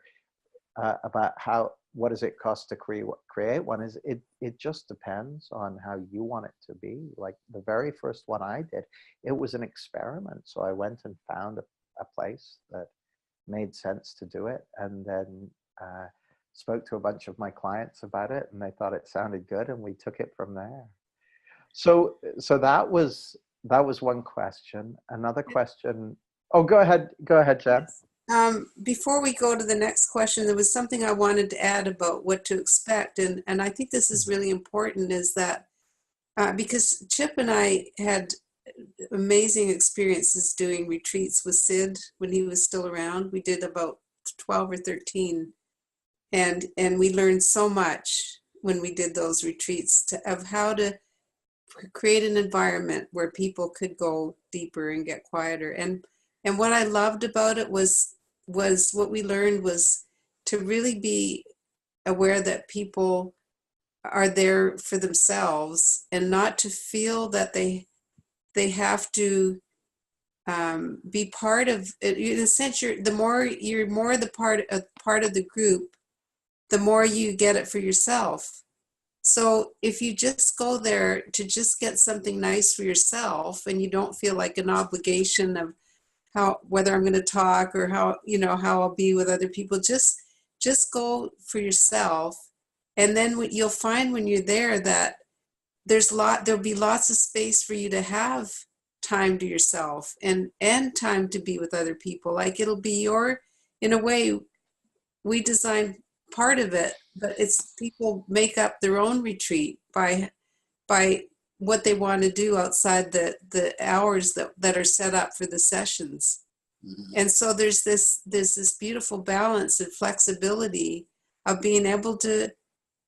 about what does it cost to create one is it just depends on how you want it to be. Like the very first one I did, it was an experiment. So I went and found a place that made sense to do it, and then spoke to a bunch of my clients about it, and they thought it sounded good, and we took it from there. So that was one question. Another question. Oh, go ahead, Jen. Before we go to the next question, there was something I wanted to add about what to expect. And I think this is really important, is that because Chip and I had amazing experiences doing retreats with Sid when he was still around. We did about 12 or 13. And we learned so much when we did those retreats of how to create an environment where people could go deeper and get quieter. And what I loved about it was what we learned was to really be aware that people are there for themselves, and not to feel that they have to be part of it. In a sense, you're more the part of the group, the more you get it for yourself. So if you just go there to just get something nice for yourself, and you don't feel like an obligation of whether I'm going to talk or how I'll be with other people, just go for yourself. And then you'll find when you're there that there'll be lots of space for you to have time to yourself and time to be with other people. Like, it'll be in a way, we design part of it, but it's people make up their own retreat by what they want to do outside the hours that are set up for the sessions. Mm-hmm. And so there's this beautiful balance and flexibility of being able to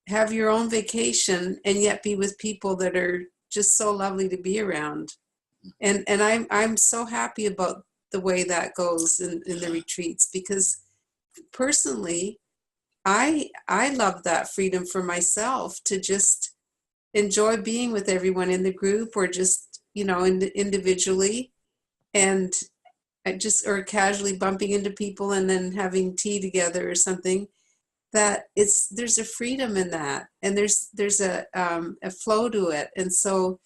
have your own vacation and yet be with people that are just so lovely to be around. And I'm so happy about the way that goes in the retreats, because personally, I love that freedom for myself to just enjoy being with everyone in the group, or just, individually, and or casually bumping into people and then having tea together or something. That there's a freedom in that, and there's a flow to it. And so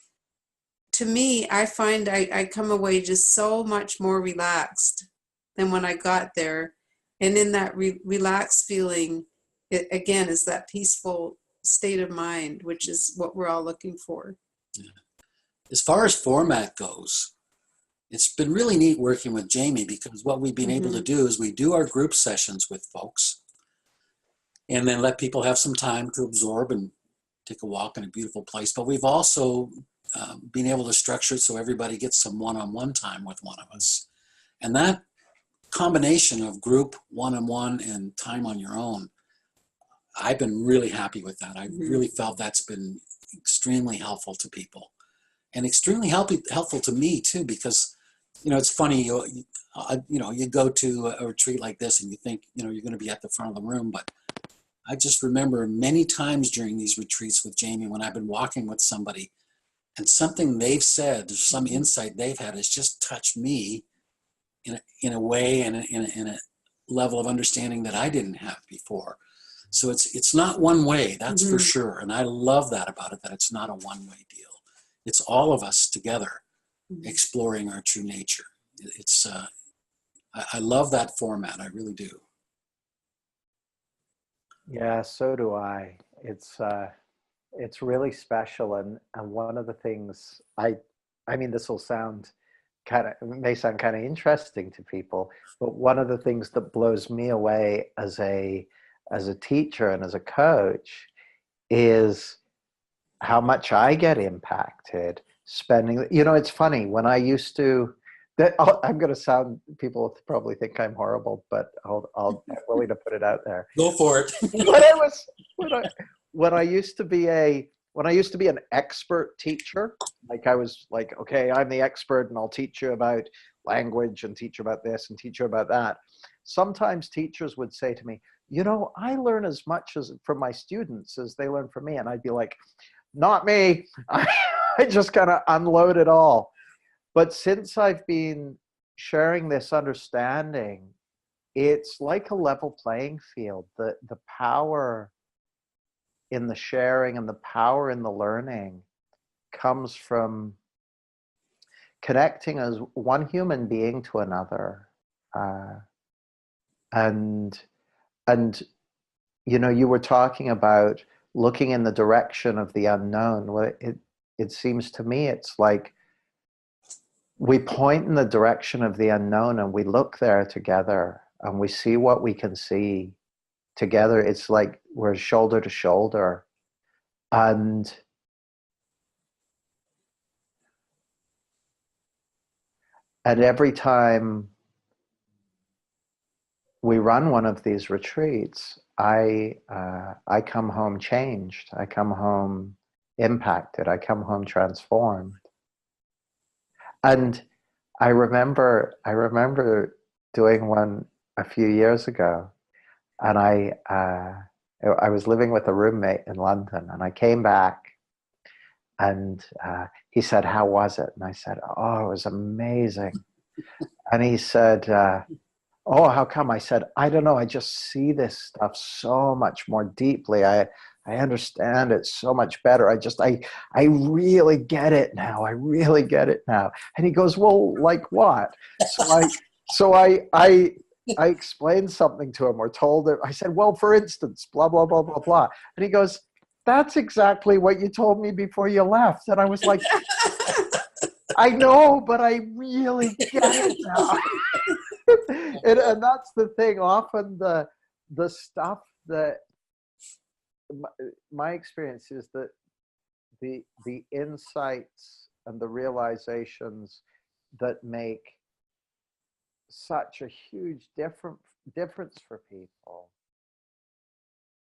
to me, I find I come away just so much more relaxed than when I got there. And in that relaxed feeling, it again is that peaceful state of mind, which is what we're all looking for. Yeah. As far as format goes, it's been really neat working with Jamie, because what we've been able to do is we do our group sessions with folks, and then let people have some time to absorb and take a walk in a beautiful place. But we've also been able to structure it so everybody gets some one-on-one time with one of us. And that combination of group, one-on-one, and time on your own, I've been really happy with that. I really felt that's been extremely helpful to people, and extremely helpful to me too, because, you know, it's funny, you go to a retreat like this and you think, you know, you're going to be at the front of the room, but I just remember many times during these retreats with Jamie, when I've been walking with somebody and something they've said, or some insight they've had has just touched me in a way and in a level of understanding that I didn't have before. So it's not one way, that's for sure. And I love that about it, that it's not a one-way deal. It's all of us together exploring our true nature. It's I love that format, I really do. Yeah, so do I. It's really special, and one of the things I mean, this will sound may sound kind of interesting to people, but one of the things that blows me away as a teacher and as a coach is how much I get impacted spending. You know, it's funny, when I used to, I'm going to sound, people probably think I'm horrible, but I'm willing to put it out there. Go for it. When I used to be an expert teacher, like I was like, okay, I'm the expert and I'll teach you about language and teach you about this and teach you about that. Sometimes teachers would say to me, you know, I learn as much from my students as they learn from me. And I'd be like, not me. I just kind of unload it all. But since I've been sharing this understanding, it's like a level playing field. The power in the sharing and the power in the learning comes from connecting as one human being to another. And you know, you were talking about looking in the direction of the unknown. Well, it seems to me it's like we point in the direction of the unknown and we look there together and we see what we can see together. It's like we're shoulder to shoulder. And every time we run one of these retreats, I come home changed. I come home impacted. I come home transformed. And I remember doing one a few years ago, and I was living with a roommate in London, and I came back, and he said, "How was it?" And I said, "Oh, it was amazing." And he said, "Oh, how come?" I said, "I don't know. I just see this stuff so much more deeply. I understand it so much better. I really get it now. I really get it now." And he goes, "Well, like what?" So I explained something to him or told him. I said, "Well, for instance, blah, blah, blah, blah, blah." And he goes, "That's exactly what you told me before you left." And I was like, "I know, but I really get it now." And that's the thing. Often the stuff that my experience is that the insights and the realizations that make such a huge difference for people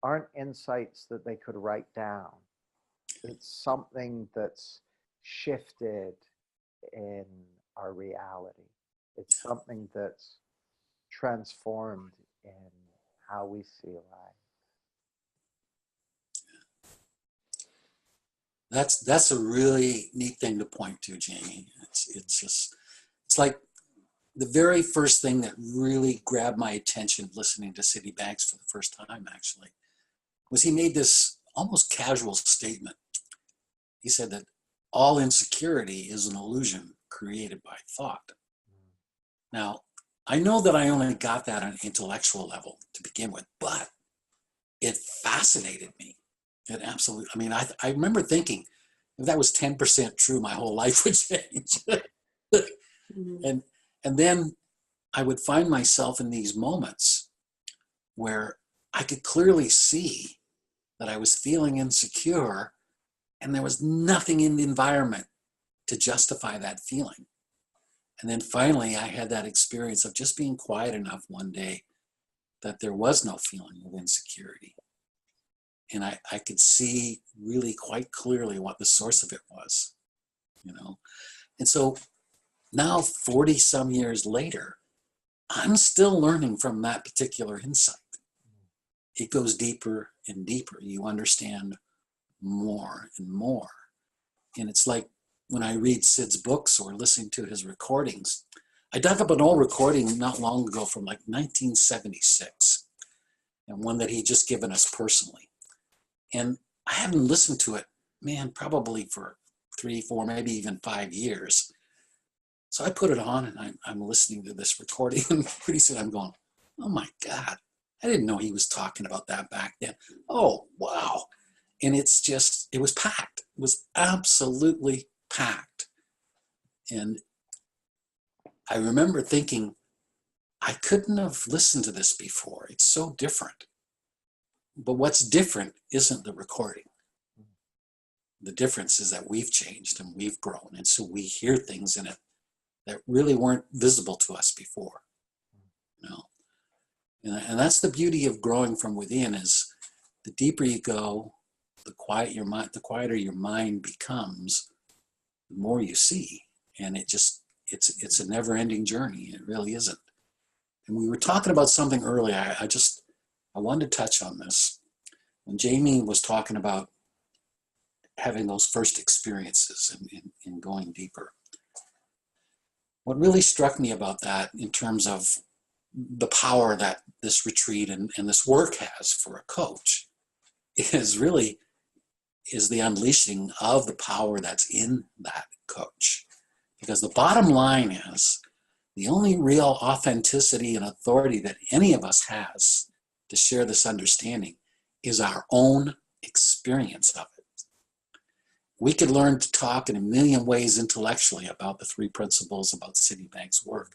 aren't insights that they could write down. It's something that's shifted in our reality. It's something that's transformed in how we see life. That's a really neat thing to point to, Jamie. It's like the very first thing that really grabbed my attention listening to City Banks for the first time, actually, was he made this almost casual statement. He said that all insecurity is an illusion created by thought. Now, I know that I only got that on an intellectual level to begin with, but it fascinated me. It absolutely, I mean, I remember thinking, if that was 10% true, my whole life would change. And then I would find myself in these moments where I could clearly see that I was feeling insecure, and there was nothing in the environment to justify that feeling. And then finally, I had that experience of just being quiet enough one day that there was no feeling of insecurity. And I could see really quite clearly what the source of it was, you know. And so now, 40 some years later, I'm still learning from that particular insight. It goes deeper and deeper. You understand more and more. And it's like when I read Sid's books or listening to his recordings. I dug up an old recording not long ago from like 1976, and one that he'd just given us personally. And I haven't listened to it, man, probably for 3, 4, maybe even 5 years. So I put it on and I'm listening to this recording, and pretty soon I'm going, oh my God, I didn't know he was talking about that back then. Oh, wow. And it's just, it was packed. It was absolutely packed. And I remember thinking, I couldn't have listened to this before. It's so different. But what's different isn't the recording. The difference is that we've changed and we've grown. And so we hear things in it that really weren't visible to us before. You know? And that's the beauty of growing from within, is the deeper you go, the quieter your mind becomes, the more you see. And it's a never-ending journey. It really isn't. And we were talking about something earlier. I wanted to touch on this. When Jamie was talking about having those first experiences and going deeper, what really struck me about that in terms of the power that this retreat and this work has for a coach is the unleashing of the power that's in that coach. Because the bottom line is, the only real authenticity and authority that any of us has to share this understanding is our own experience of it. We could learn to talk in a million ways intellectually about the 3 principles, about Citibank's work,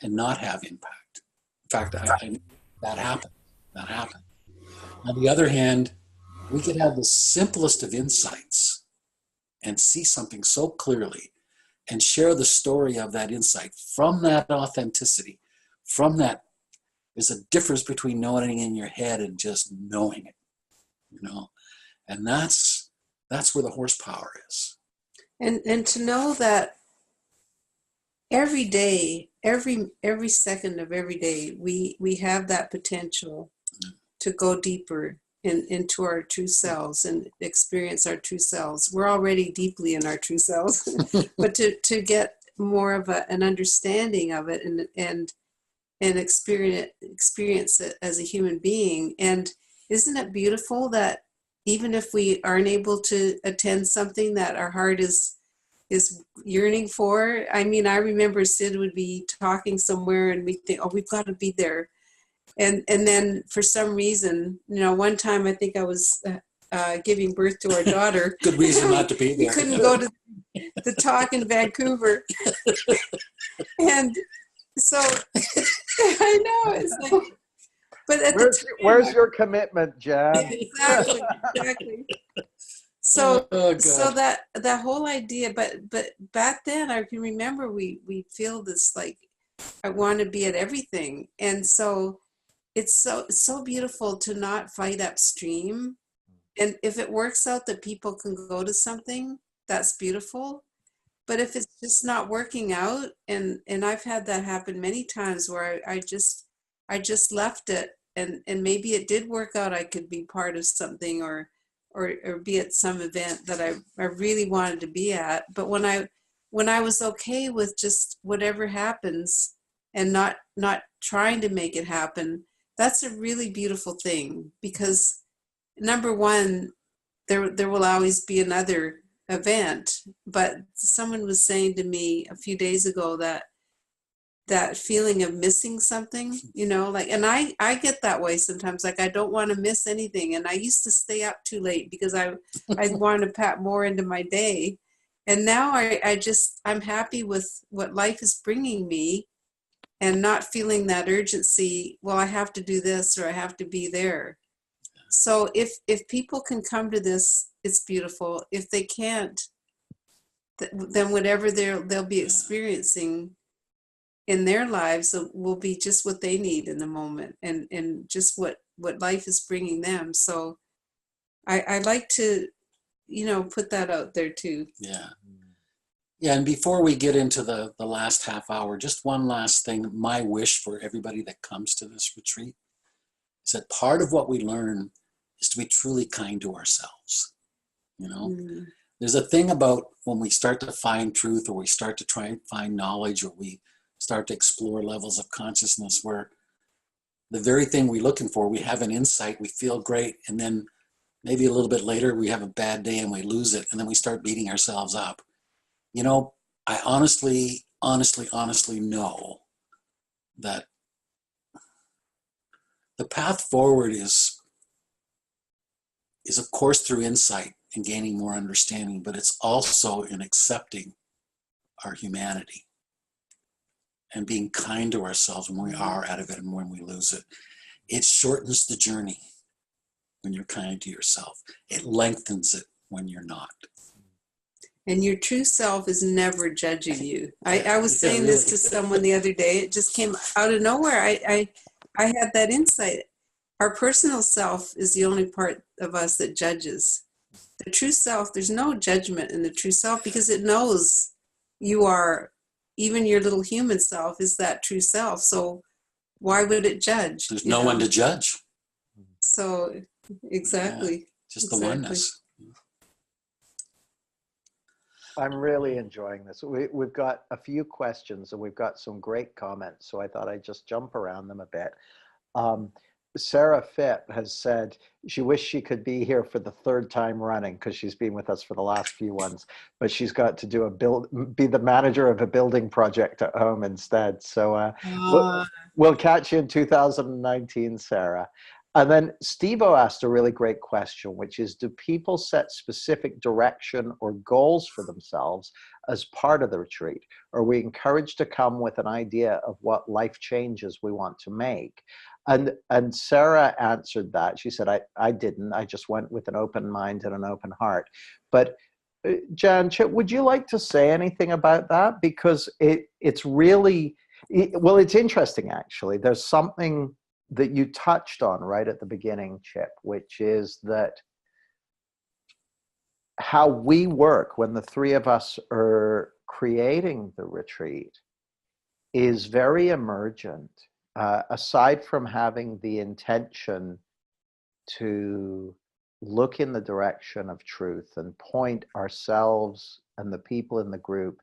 and not have impact. In fact, that happened. That happened. On the other hand, we could have the simplest of insights and see something so clearly and share the story of that insight from that authenticity, from that. There's a difference between knowing it in your head and just knowing it, you know, and that's where the horsepower is. And to know that every day, every second of every day, we have that potential to go deeper into our true selves and experience our true selves. We're already deeply in our true selves, but to get more of an understanding of it and experience it as a human being. And isn't it beautiful that even if we aren't able to attend something that our heart is yearning for? I mean, I remember Sid would be talking somewhere and we think, oh, we've got to be there. And then for some reason, you know, one time I think I was giving birth to our daughter. Good reason not to be there. We couldn't go to the talk in Vancouver. And so I know, it's like, but at where's your commitment, Jan? Exactly. So that whole idea, but back then I can remember we feel this like, I want to be at everything. And so it's so beautiful to not fight upstream. And if it works out that people can go to something, that's beautiful. But if it's just not working out, and I've had that happen many times where I just left it, and maybe it did work out, I could be part of something or be at some event that I really wanted to be at. But when I was okay with just whatever happens and not trying to make it happen, that's a really beautiful thing, because number one, there will always be another event. But someone was saying to me a few days ago that feeling of missing something, you know, like, and I get that way sometimes, like I don't want to miss anything. And I used to stay up too late because I wanted to pack more into my day. And now I'm happy with what life is bringing me and not feeling that urgency. Well, I have to do this or I have to be there. So if people can come to this, it's beautiful. If they can't, then whatever they'll be experiencing, in their lives will be just what they need in the moment, and just what life is bringing them. So I like to, put that out there too. Yeah. Yeah, and before we get into the last half hour, just one last thing. My wish for everybody that comes to this retreat is that part of what we learn is to be truly kind to ourselves. There's a thing about when we start to find truth, or we start to try and find knowledge, or we start to explore levels of consciousness where the very thing we're looking for, we have an insight, we feel great, and then maybe a little bit later we have a bad day and we lose it, and then we start beating ourselves up. I honestly know that the path forward is of course through insight and gaining more understanding, but it's also in accepting our humanity and being kind to ourselves when we are out of it and when we lose it. It shortens the journey when you're kind to yourself. It lengthens it when you're not. And your true self is never judging you. I was saying this to someone the other day. It just came out of nowhere. I had that insight. Our personal self is the only part of us that judges. The true self, there's no judgment in the true self, because it knows you are, even your little human self is that true self. So why would it judge? There's no one to judge. So exactly. Yeah, just the oneness. I'm really enjoying this. We've got a few questions and we've got some great comments, so I thought I'd just jump around them a bit. Sarah Phipp has said she wished she could be here for the third time running, because she's been with us for the last few ones, but she's got to be the manager of a building project at home instead. So we'll catch you in 2019, Sarah. And then Steve-O asked a really great question, which is, do people set specific direction or goals for themselves as part of the retreat? Or are we encouraged to come with an idea of what life changes we want to make? And Sarah answered that. She said, I didn't. I just went with an open mind and an open heart. But Jan, would you like to say anything about that? Because it's really, well, it's interesting, actually. There's something that you touched on right at the beginning, Chip, which is that how we work when the three of us are creating the retreat is very emergent. Aside from having the intention to look in the direction of truth and point ourselves and the people in the group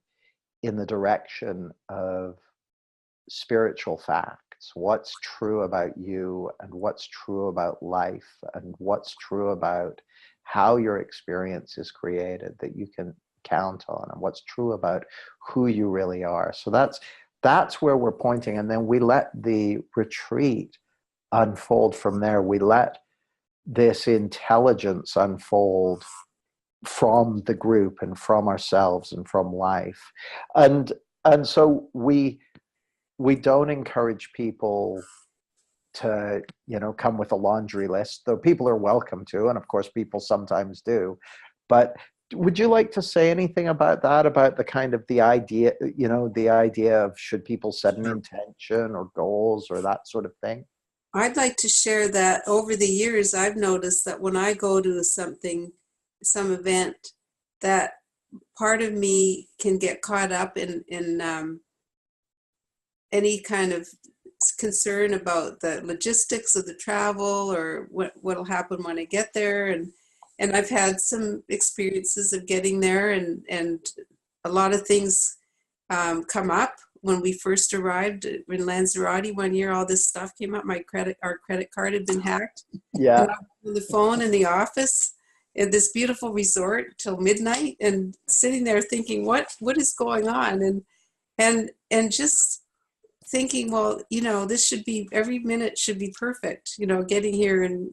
in the direction of spiritual facts, what's true about you and what's true about life and what's true about how your experience is created that you can count on, and what's true about who you really are. So that's where we're pointing, and then we let the retreat unfold from there. We let this intelligence unfold from the group and from ourselves and from life. And so we don't encourage people to, come with a laundry list, though people are welcome to, and of course people sometimes do. But would you like to say anything about that, about the kind of the idea, the idea of should people set an intention or goals or that sort of thing? I'd like to share that over the years, I've noticed that when I go to some event, that part of me can get caught up in any kind of concern about the logistics of the travel or what'll happen when I get there. And I've had some experiences of getting there, and a lot of things come up. When we first arrived in Lanzarote one year, all this stuff came up. Our credit card had been hacked. Yeah. And I was on the phone in the office at this beautiful resort till midnight, and sitting there thinking, what is going on? And just thinking, well, this should be, every minute should be perfect, getting here and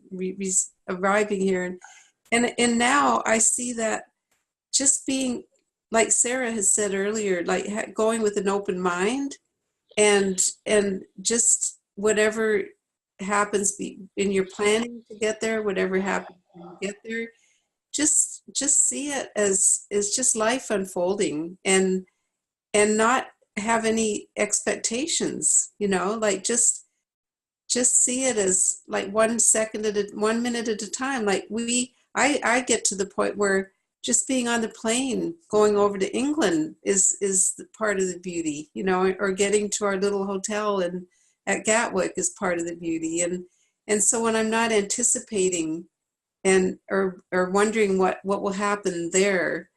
arriving here. And now I see that just being, like Sarah has said earlier, like going with an open mind, and just whatever happens in your planning to get there, whatever happens when you get there, just see it as just life unfolding, and not have any expectations, you know, like just see it as like 1 minute at a time. Like I get to the point where just being on the plane going over to England is part of the beauty, you know, or getting to our little hotel at Gatwick is part of the beauty. And so when I'm not anticipating or wondering what will happen there,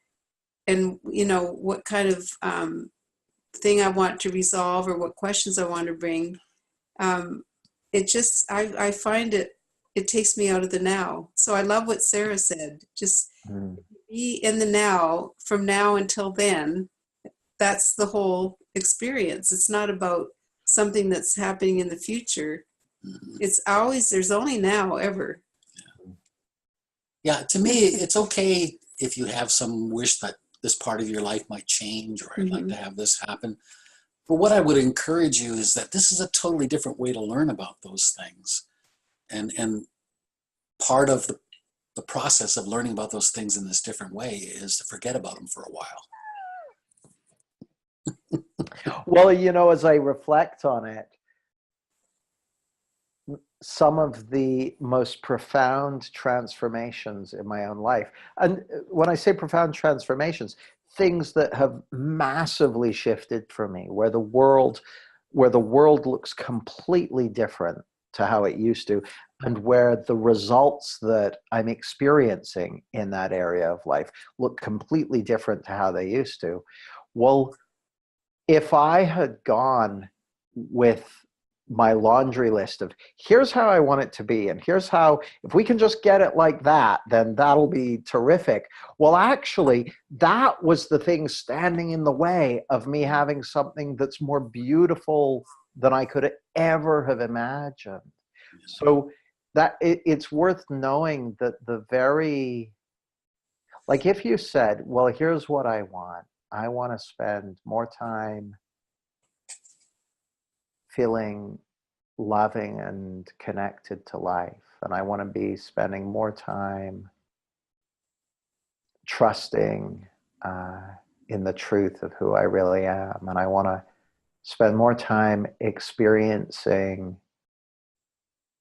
and you know what kind of thing I want to resolve or what questions I want to bring, it just I find it takes me out of the now. So I love what Sarah said. Just be in the now from now until then. That's the whole experience. It's not about something that's happening in the future. It's always, there's only now ever. Yeah, to me, it's okay if you have some wish that this part of your life might change, or I'd like to have this happen. But what I would encourage you is that this is a totally different way to learn about those things. And part of the process of learning about those things in this different way is to forget about them for a while. Well, you know, as I reflect on it, some of the most profound transformations in my own life, and when I say profound transformations, things that have massively shifted for me, where the world looks completely different to how it used to, and where the results that I'm experiencing in that area of life look completely different to how they used to. Well, if I had gone with my laundry list of here's how I want it to be, and here's how, if we can just get it like that, then that'll be terrific. Well, actually, that was the thing standing in the way of me having something that's more beautiful than I could ever have imagined. So that it's worth knowing that the very, like if you said, well, here's what I want to spend more time feeling loving and connected to life, and I want to be spending more time trusting in the truth of who I really am, and I want to spend more time experiencing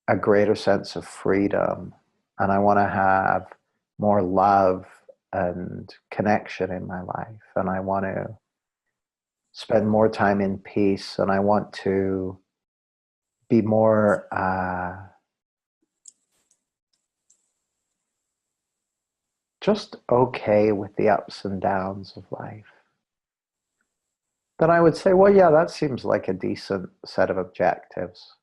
a greater sense of freedom, and I want to have more love and connection in my life, and I want to spend more time in peace, and I want to be more just okay with the ups and downs of life. Then I would say, well, yeah, that seems like a decent set of objectives.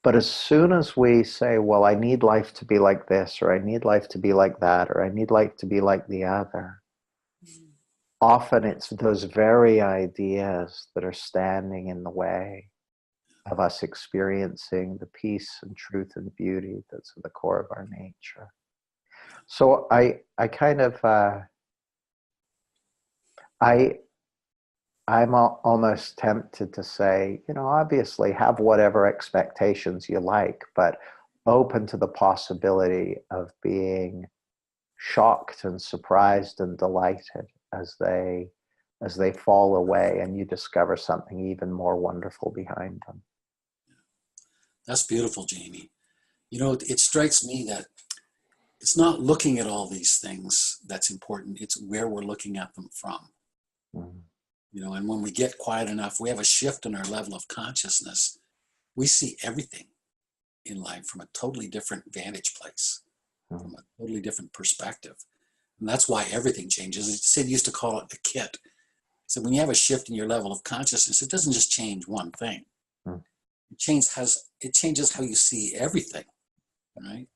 But as soon as we say, well, I need life to be like this, or I need life to be like that, or I need life to be like the other, often it's those very ideas that are standing in the way of us experiencing the peace and truth and beauty that's at the core of our nature. So I kind of, I'm almost tempted to say, you know, obviously have whatever expectations you like, but open to the possibility of being shocked and surprised and delighted as they fall away and you discover something even more wonderful behind them. That's beautiful, Jamie. You know, it strikes me that it's not looking at all these things that's important. It's where we're looking at them from. Mm-hmm. You know, and when we get quiet enough, we have a shift in our level of consciousness. We see everything in life from a totally different vantage place, from a totally different perspective. And that's why everything changes. Sid used to call it the kit. So when you have a shift in your level of consciousness, it doesn't just change one thing. It changes how you see everything, right?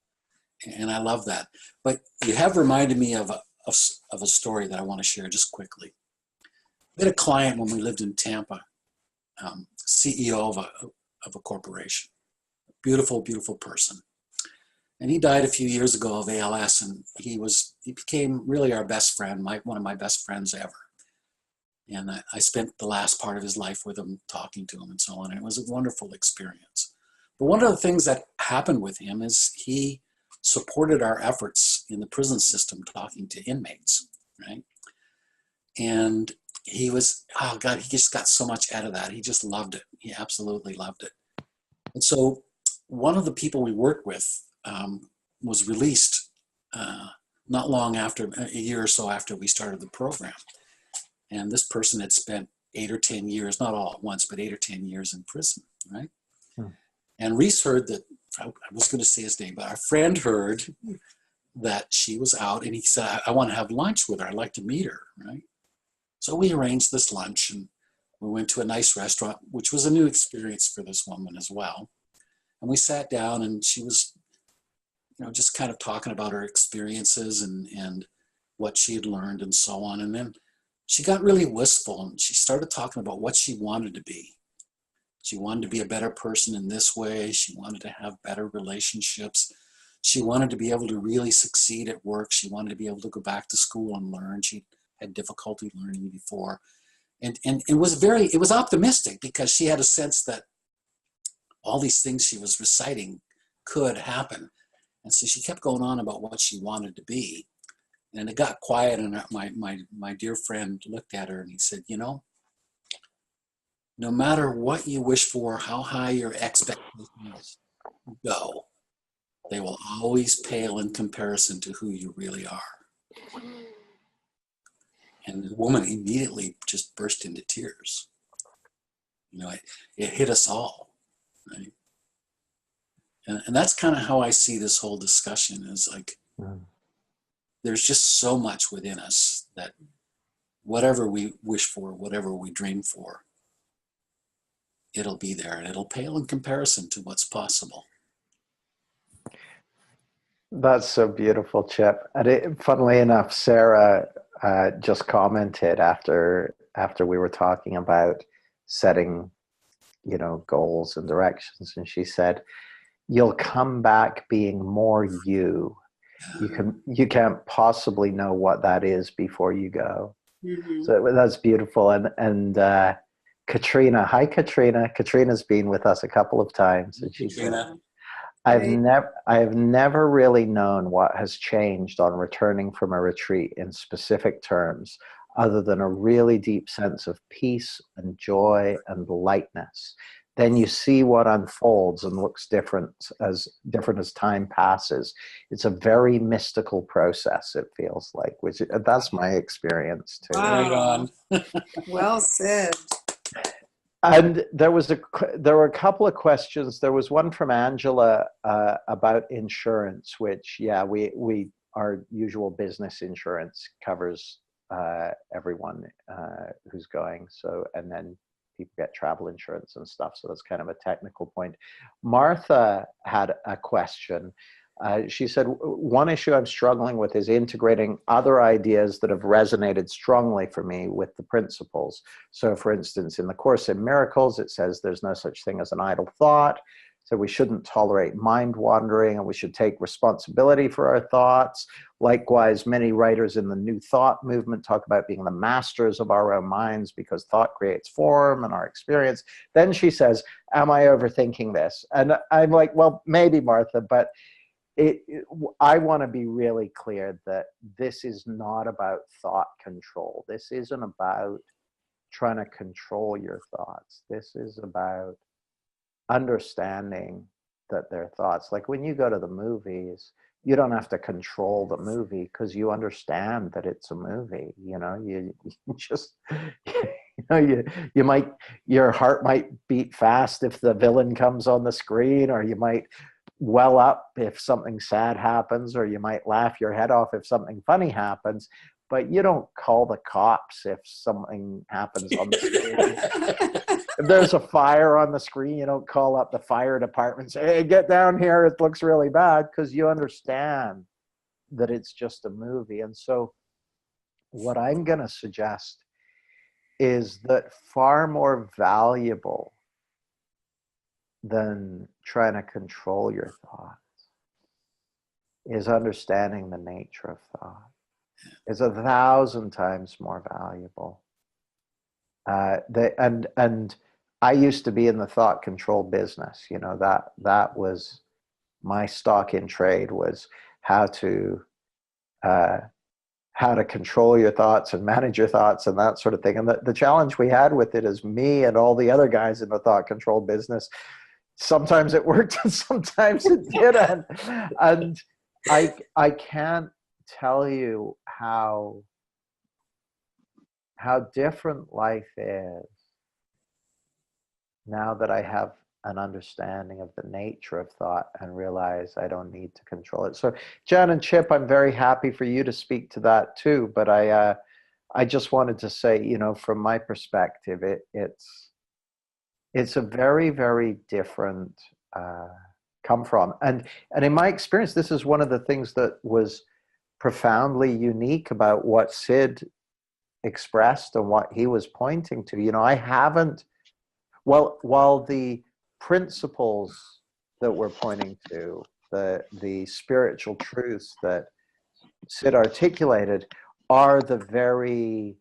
And I love that. But you have reminded me of a story that I want to share just quickly. We had a client when we lived in Tampa, CEO of a corporation, beautiful, beautiful person. And he died a few years ago of ALS, and he became really our best friend, one of my best friends ever. And I spent the last part of his life with him, talking to him and so on. And it was a wonderful experience. But one of the things that happened with him is he supported our efforts in the prison system talking to inmates, right? And he was, oh God, he just got so much out of that. He just loved it. He absolutely loved it. And so one of the people we worked with was released not long after, a year or so after we started the program. And this person had spent 8 or 10 years, not all at once, but 8 or 10 years in prison, right? And Reese heard that, I was going to say his name, but our friend heard that she was out, and he said, I want to have lunch with her. I'd like to meet her, right? So we arranged this lunch, and we went to a nice restaurant, which was a new experience for this woman as well. And we sat down, and she was, just kind of talking about her experiences and what she had learned and so on. And then she got really wistful, and she started talking about what she wanted to be. She wanted to be a better person in this way. She wanted to have better relationships. She wanted to be able to really succeed at work. She wanted to be able to go back to school and learn. She had difficulty learning before. And it was optimistic, because she had a sense that all these things she was reciting could happen. And so she kept going on about what she wanted to be. And it got quiet, and my dear friend looked at her and he said, no matter what you wish for, how high your expectations go, they will always pale in comparison to who you really are. And the woman immediately just burst into tears. It hit us all, right? And that's kind of how I see this whole discussion, is like, there's just so much within us that whatever we wish for, whatever we dream for, it'll be there, and it'll pale in comparison to what's possible. That's so beautiful, Chip. And funnily enough, Sarah just commented after we were talking about setting, goals and directions, and she said, "You'll come back being more you. You can't possibly know what that is before you go." Mm-hmm. So that's beautiful. And Katrina, hi Katrina. Katrina's been with us a couple of times, and she said, I have never really known what has changed on returning from a retreat in specific terms, other than a really deep sense of peace and joy and lightness. Then you see what unfolds and looks different as time passes. It's a very mystical process, it feels like, which that's my experience too. Wow. Right on. Well said. And there were a couple of questions. There was one from Angela about insurance, which, our usual business insurance covers everyone who's going. So, and then people get travel insurance and stuff. So that's kind of a technical point. Martha had a question. She said, one issue I'm struggling with is integrating other ideas that have resonated strongly for me with the principles. So for instance, in the Course in Miracles, it says there's no such thing as an idle thought. So we shouldn't tolerate mind wandering, and we should take responsibility for our thoughts. Likewise, many writers in the New Thought movement talk about being the masters of our own minds, because thought creates form and our experience. Then she says, am I overthinking this? And I'm like, well, maybe, Martha, but I want to be really clear that this is not about thought control. This isn't about trying to control your thoughts. This is about understanding that they're thoughts. Like when you go to the movies, you don't have to control the movie, because you understand that it's a movie. You just, your heart might beat fast if the villain comes on the screen, or you might well up if something sad happens, or you might laugh your head off if something funny happens, but you don't call the cops if something happens on the screen. If there's a fire on the screen, you don't call up the fire department and say, hey, get down here, it looks really bad, because you understand that it's just a movie. And so what I'm going to suggest is that far more valuable than trying to control your thoughts is understanding the nature of thought. Is 1,000 times more valuable. And I used to be in the thought control business. That was my stock in trade, was how to how to control your thoughts and manage your thoughts and that sort of thing. And the challenge we had with it is me and all the other guys in the thought control business. Sometimes it worked and sometimes it didn't. And I can't tell you how different life is now that I have an understanding of the nature of thought and realize I don't need to control it. So Jan and Chip, I'm very happy for you to speak to that too. But I just wanted to say, you know, from my perspective, it's a very, very different come from. And in my experience, this is one of the things that was profoundly unique about what Sid expressed and what he was pointing to. You know, I haven't, while the principles that we're pointing to, the spiritual truths that Sid articulated are the very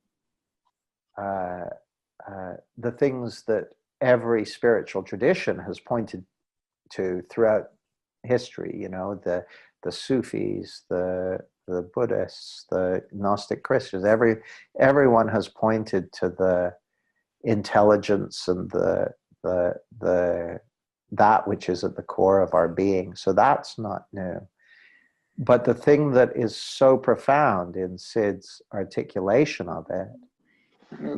the things that every spiritual tradition has pointed to throughout history. You know, the Sufis, the Buddhists, the Gnostic Christians, everyone has pointed to the intelligence and the that which is at the core of our being. So that's not new. But the thing that is so profound in Sid's articulation of it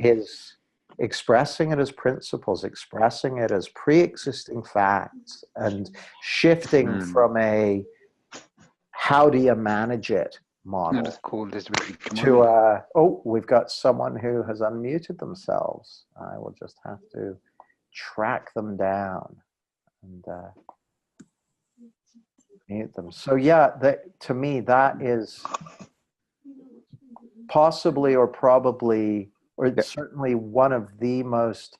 is expressing it as principles, expressing it as pre-existing facts, and shifting from a how do you manage it model to oh, we've got someone who has unmuted themselves. I will just have to track them down and mute them. So yeah, to me, that is possibly or probably or certainly one of the most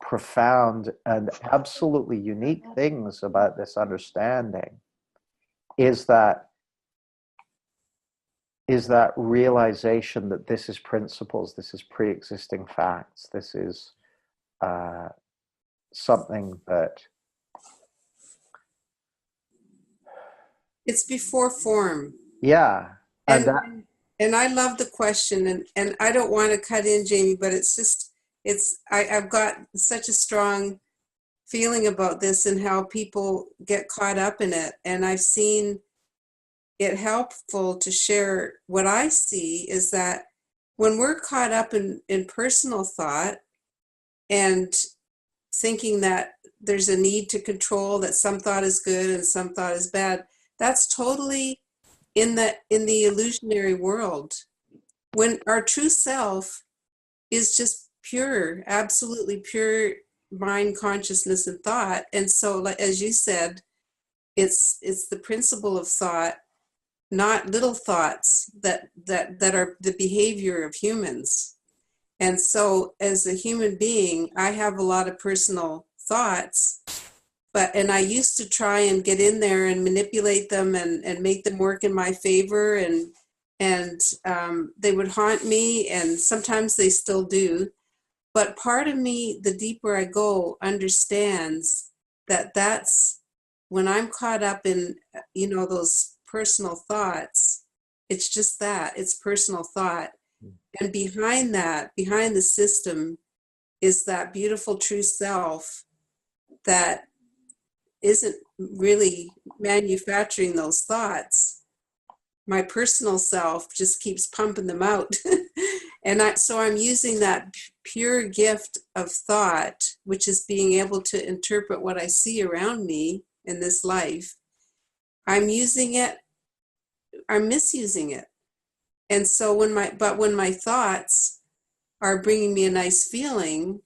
profound and absolutely unique things about this understanding is that realization that this is principles, this is pre-existing facts, this is something that it's before form. Yeah. And I love the question, and I don't want to cut in, Jamie, but it's just, I've got such a strong feeling about this and how people get caught up in it. And I've seen it helpful to share what I see is that when we're caught up in personal thought and thinking that there's a need to control, that some thought is good and some thought is bad, that's totally in the illusionary world, when our true self is just pure, absolutely pure mind, consciousness, and thought. And so, like, as you said, it's the principle of thought, not little thoughts that are the behavior of humans. And so as a human being, I have a lot of personal thoughts, and I used to try and get in there and manipulate them and make them work in my favor, and they would haunt me, and sometimes they still do. But part of me, the deeper I go, understands that that's when I'm caught up in, you know, those personal thoughts, it's just that, it's personal thought. And behind that, behind the system, is that beautiful true self that isn't really manufacturing those thoughts. My personal self just keeps pumping them out. So I'm using that pure gift of thought, which is being able to interpret what I see around me in this life. I'm using it, I'm misusing it. And so when my thoughts are bringing me a nice feeling,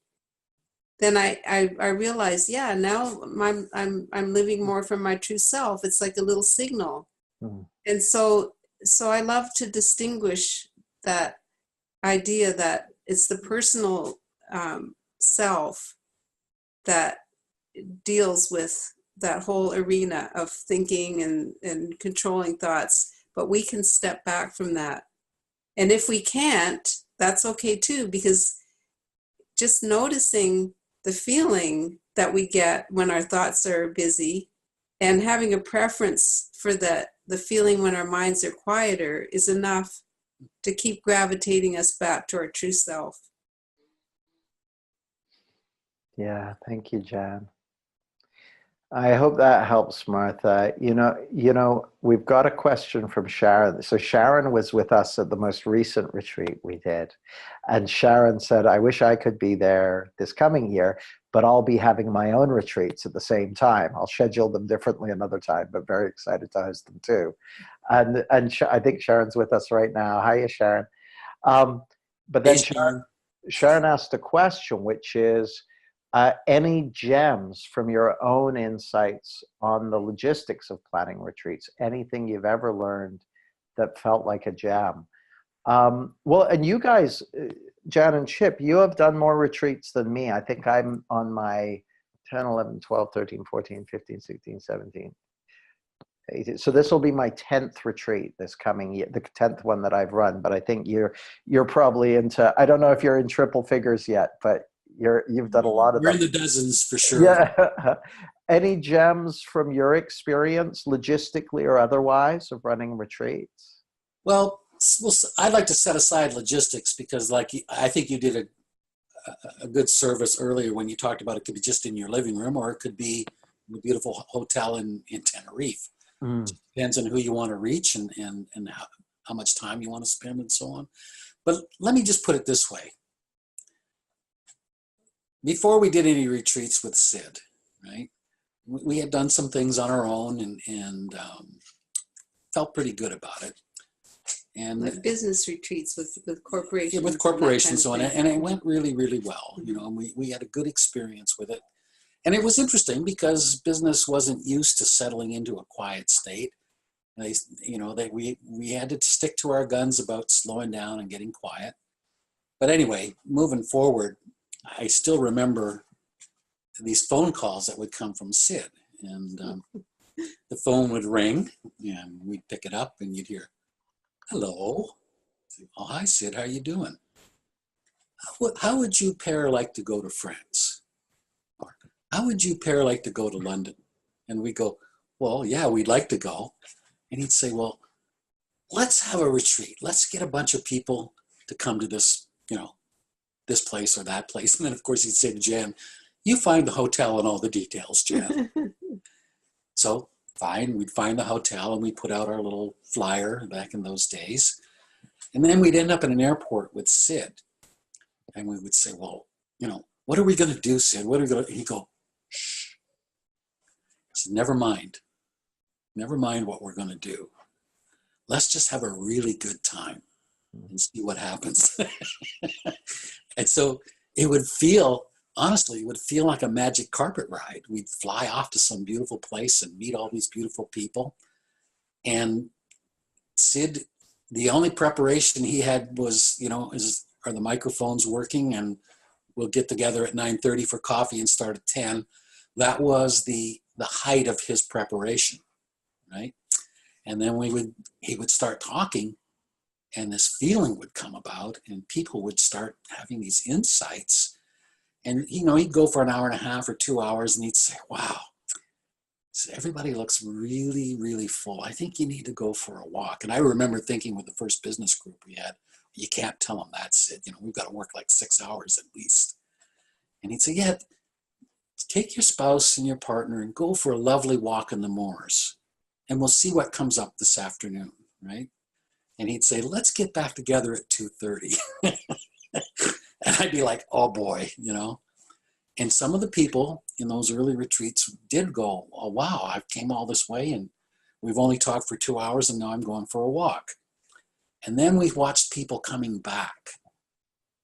then I realize, yeah, now I'm living more from my true self. It's like a little signal. Mm-hmm. And so I love to distinguish that idea that it's the personal self that deals with that whole arena of thinking and controlling thoughts, but we can step back from that. And if we can't, that's okay too, because just noticing the feeling that we get when our thoughts are busy and having a preference for the feeling when our minds are quieter is enough to keep gravitating us back to our true self. Yeah, thank you, Jan. I hope that helps, Martha. We've got a question from Sharon. So Sharon was with us at the most recent retreat we did. And Sharon said, I wish I could be there this coming year, but I'll be having my own retreats at the same time. I'll schedule them differently another time, but very excited to host them too. And I think Sharon's with us right now. Hiya, Sharon. But then Sharon asked a question, which is, any gems from your own insights on the logistics of planning retreats? Anything you've ever learned that felt like a gem? Well, and you guys, Jan and Chip, you have done more retreats than me. I think I'm on my 10, 11, 12, 13, 14, 15, 16, 17. 18. So this will be my 10th retreat this coming year, the 10th one that I've run. But I think you're probably into, I don't know if you're in triple figures yet, but you've done a lot of We're them. in the dozens for sure. Yeah. Any gems from your experience, logistically or otherwise, of running retreats? Well, I'd like to set aside logistics because, like, I think you did a good service earlier when you talked about it could be just in your living room or it could be in a beautiful hotel in Tenerife. It depends on who you want to reach and how much time you want to spend and so on. But let me just put it this way. Before we did any retreats with Sid, right, we had done some things on our own and felt pretty good about it. And Like business retreats with corporations. Yeah, with corporations and so on. And it went really, really well. And we had a good experience with it. And it was interesting because business wasn't used to settling into a quiet state. We had to stick to our guns about slowing down and getting quiet. But anyway, moving forward, I still remember these phone calls that would come from Sid, and the phone would ring, and we'd pick it up, and you'd hear, "Hello, oh hi Sid, how you doing? How would you pair like to go to France? Or how would you pair like to go to London?" And we go, "Well, yeah, we'd like to go." And he'd say, "Well, let's have a retreat. Let's get a bunch of people to come to this, this place or that place." And then, of course, he'd say to Jan, "You find the hotel and all the details, Jan." So, fine, we'd find the hotel and we put out our little flyer back in those days. And then we'd end up in an airport with Sid. And we would say, "Well, what are we going to do, Sid? What are we going to?" He'd go, "Shh." I said, "Never mind. Never mind what we're going to do. Let's just have a really good time and see what happens." And so it would feel like a magic carpet ride. We'd fly off to some beautiful place and meet all these beautiful people. And Sid, the only preparation he had was, are the microphones working? And we'll get together at 9:30 for coffee and start at 10. That was the height of his preparation, right? And then he would start talking, and this feeling would come about, and people would start having these insights. And, he'd go for an hour and a half or 2 hours, and he'd say, "Wow, so everybody looks really, really full. I think you need to go for a walk." And I remember thinking with the first business group we had, you can't tell them that's it. We've got to work like 6 hours at least. And he'd say, "Yeah, take your spouse and your partner and go for a lovely walk in the moors. And we'll see what comes up this afternoon," right? And he'd say, "Let's get back together at 2:30. And I'd be like, "Oh boy," And some of the people in those early retreats did go, "Oh wow, I came all this way and we've only talked for 2 hours and now I'm going for a walk." And then we watched people coming back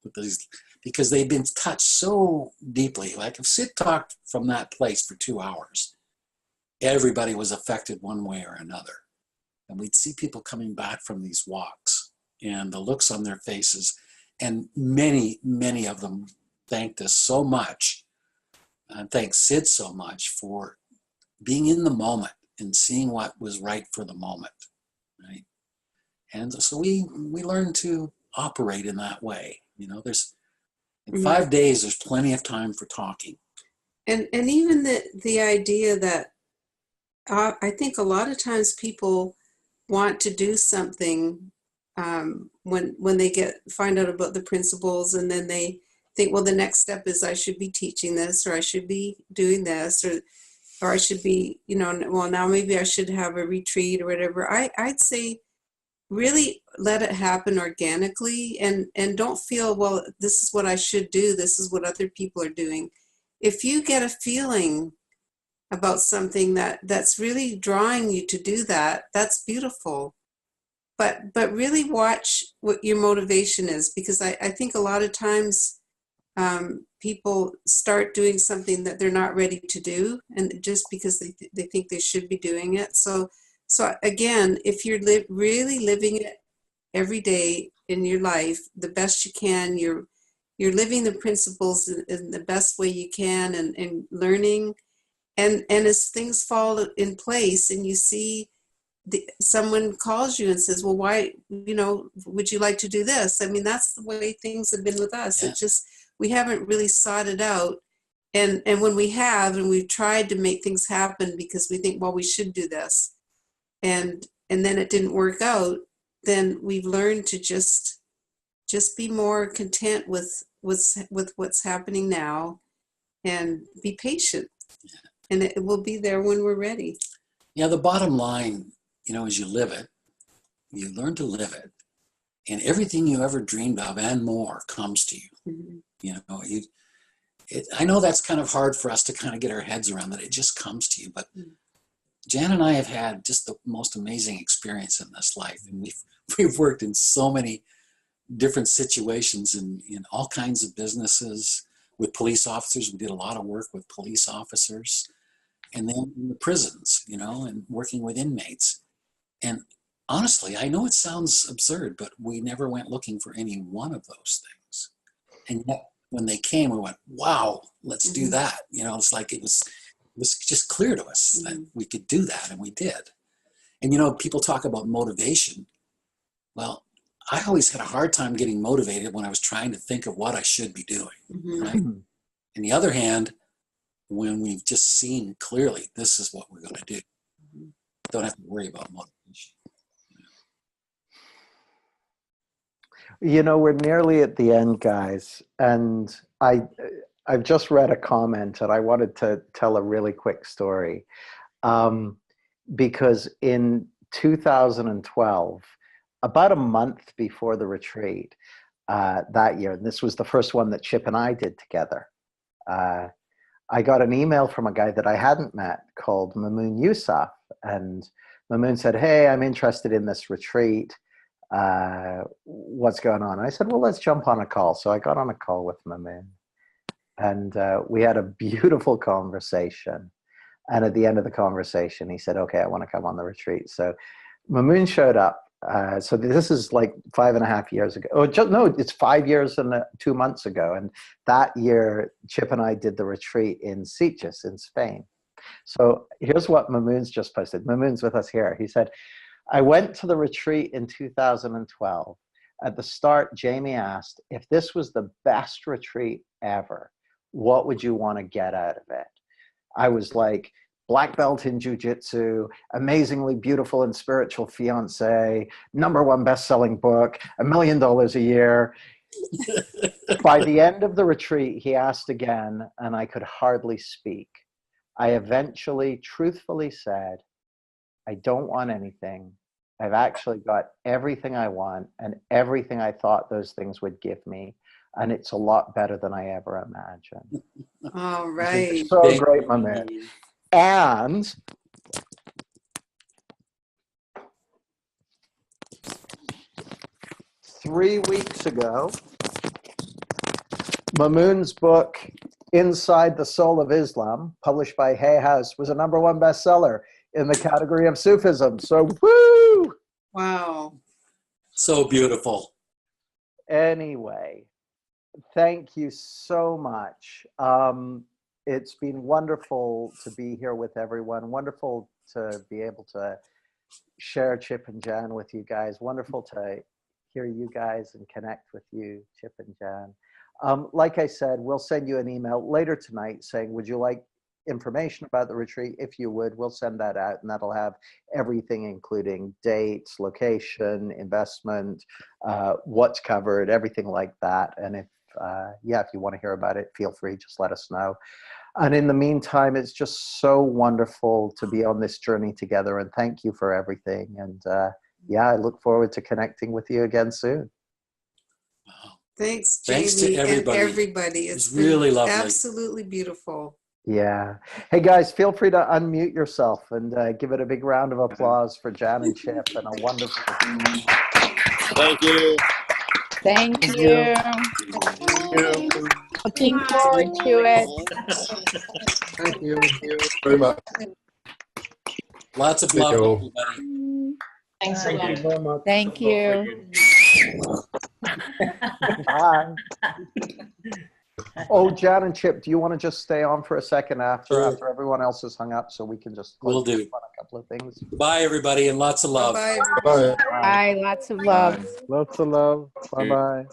with these, because they've been touched so deeply. Like if Sid talked from that place for 2 hours, everybody was affected one way or another. And we'd see people coming back from these walks and the looks on their faces. And many, many of them thanked us so much and thanked Sid so much for being in the moment and seeing what was right for the moment, right? And so we learned to operate in that way. In 5 days, there's plenty of time for talking. And even the idea that I think a lot of times people want to do something when they find out about the principles, and then they think, well, the next step is I should be teaching this, or I should be doing this, or I should be, well, now maybe I should have a retreat or whatever. I'd say really let it happen organically, and don't feel, well, this is what I should do, this is what other people are doing. If you get a feeling about something that's really drawing you to do that, that's beautiful. But really watch what your motivation is, because I think a lot of times people start doing something that they're not ready to do, and just because they think they should be doing it. So again, if you're really living it every day in your life the best you can, you're living the principles in the best way you can, and learning, and as things fall in place, and you see someone calls you and says, well, why, would you like to do this? I mean, that's the way things have been with us. Yeah. It just, we haven't really sought it out. And when we have, and we've tried to make things happen because we think, well, we should do this, and then it didn't work out, then we've learned to just be more content with what's happening now, and be patient, and it will be there when we're ready. Yeah, the bottom line, as you live it, you learn to live it, and everything you ever dreamed of and more comes to you. Mm-hmm. I know that's kind of hard for us to kind of get our heads around, that it just comes to you. But Jan and I have had just the most amazing experience in this life, and we've worked in so many different situations in all kinds of businesses. With police officers, we did a lot of work with police officers, and then in the prisons, and working with inmates. And honestly, I know it sounds absurd, but we never went looking for any one of those things. And yet, when they came, we went, wow, let's do that. It's like it was just clear to us that we could do that, and we did. And people talk about motivation. Well, I always had a hard time getting motivated when I was trying to think of what I should be doing, right? On the other hand, when we've just seen clearly this is what we're going to do, don't have to worry about motivation. We're nearly at the end, guys, and I've just read a comment, and I wanted to tell a really quick story, because in 2012, about a month before the retreat that year, and this was the first one that Chip and I did together, I got an email from a guy that I hadn't met called Mamoon Yousaf, and Mamoon said, hey, I'm interested in this retreat. What's going on? And I said, well, let's jump on a call. So I got on a call with Mamoon, and we had a beautiful conversation. And at the end of the conversation, he said, okay, I want to come on the retreat. So Mamoon showed up. So this is like 5.5 years ago. Oh, no, it's 5 years and 2 months ago. And that year, Chip and I did the retreat in Sitges in Spain. So here's what Mamoon's just posted. Mamoon's with us here. He said, I went to the retreat in 2012. At the start, Jamie asked, if this was the best retreat ever, what would you want to get out of it? I was like, black belt in jiu-jitsu, amazingly beautiful and spiritual fiance, #1 best-selling book, $1 million a year. By the end of the retreat, he asked again, and I could hardly speak. I eventually truthfully said, I don't want anything. I've actually got everything I want and everything I thought those things would give me. And it's a lot better than I ever imagined. All right. So great, my man. And three weeks ago, Mamoon's book, Inside the Soul of Islam, published by Hay House, was a #1 bestseller in the category of Sufism. So, woo! Wow. So beautiful. Anyway, thank you so much. It's been wonderful to be here with everyone. Wonderful to be able to share Chip and Jan with you guys. Wonderful to hear you guys and connect with you, Chip and Jan. Like I said, we'll send you an email later tonight saying, would you like information about the retreat, if you would, we'll send that out, and that'll have everything, including dates, location, investment, what's covered, everything like that. And if you want to hear about it, feel free, just let us know. And in the meantime, it's just so wonderful to be on this journey together, and thank you for everything. And I look forward to connecting with you again soon. Thanks, Thanks Jamie, to everybody. and everybody. It was really lovely. Absolutely beautiful. Yeah. Hey guys, feel free to unmute yourself and give it a big round of applause for Jan and Chip and a wonderful. Thank you. Thank you. Looking forward to it. Thank you very much. Lots of Thank love, you. everybody. Thanks a Thank lot. you very much. Thank you. Bye. Oh, Jan and Chip, do you want to just stay on for a second Sure. after everyone else has hung up, so we can just Will do. on a couple of things? Bye, everybody, and lots of love. Bye-bye. Bye. Bye. Lots of love. Lots of love. Bye-bye.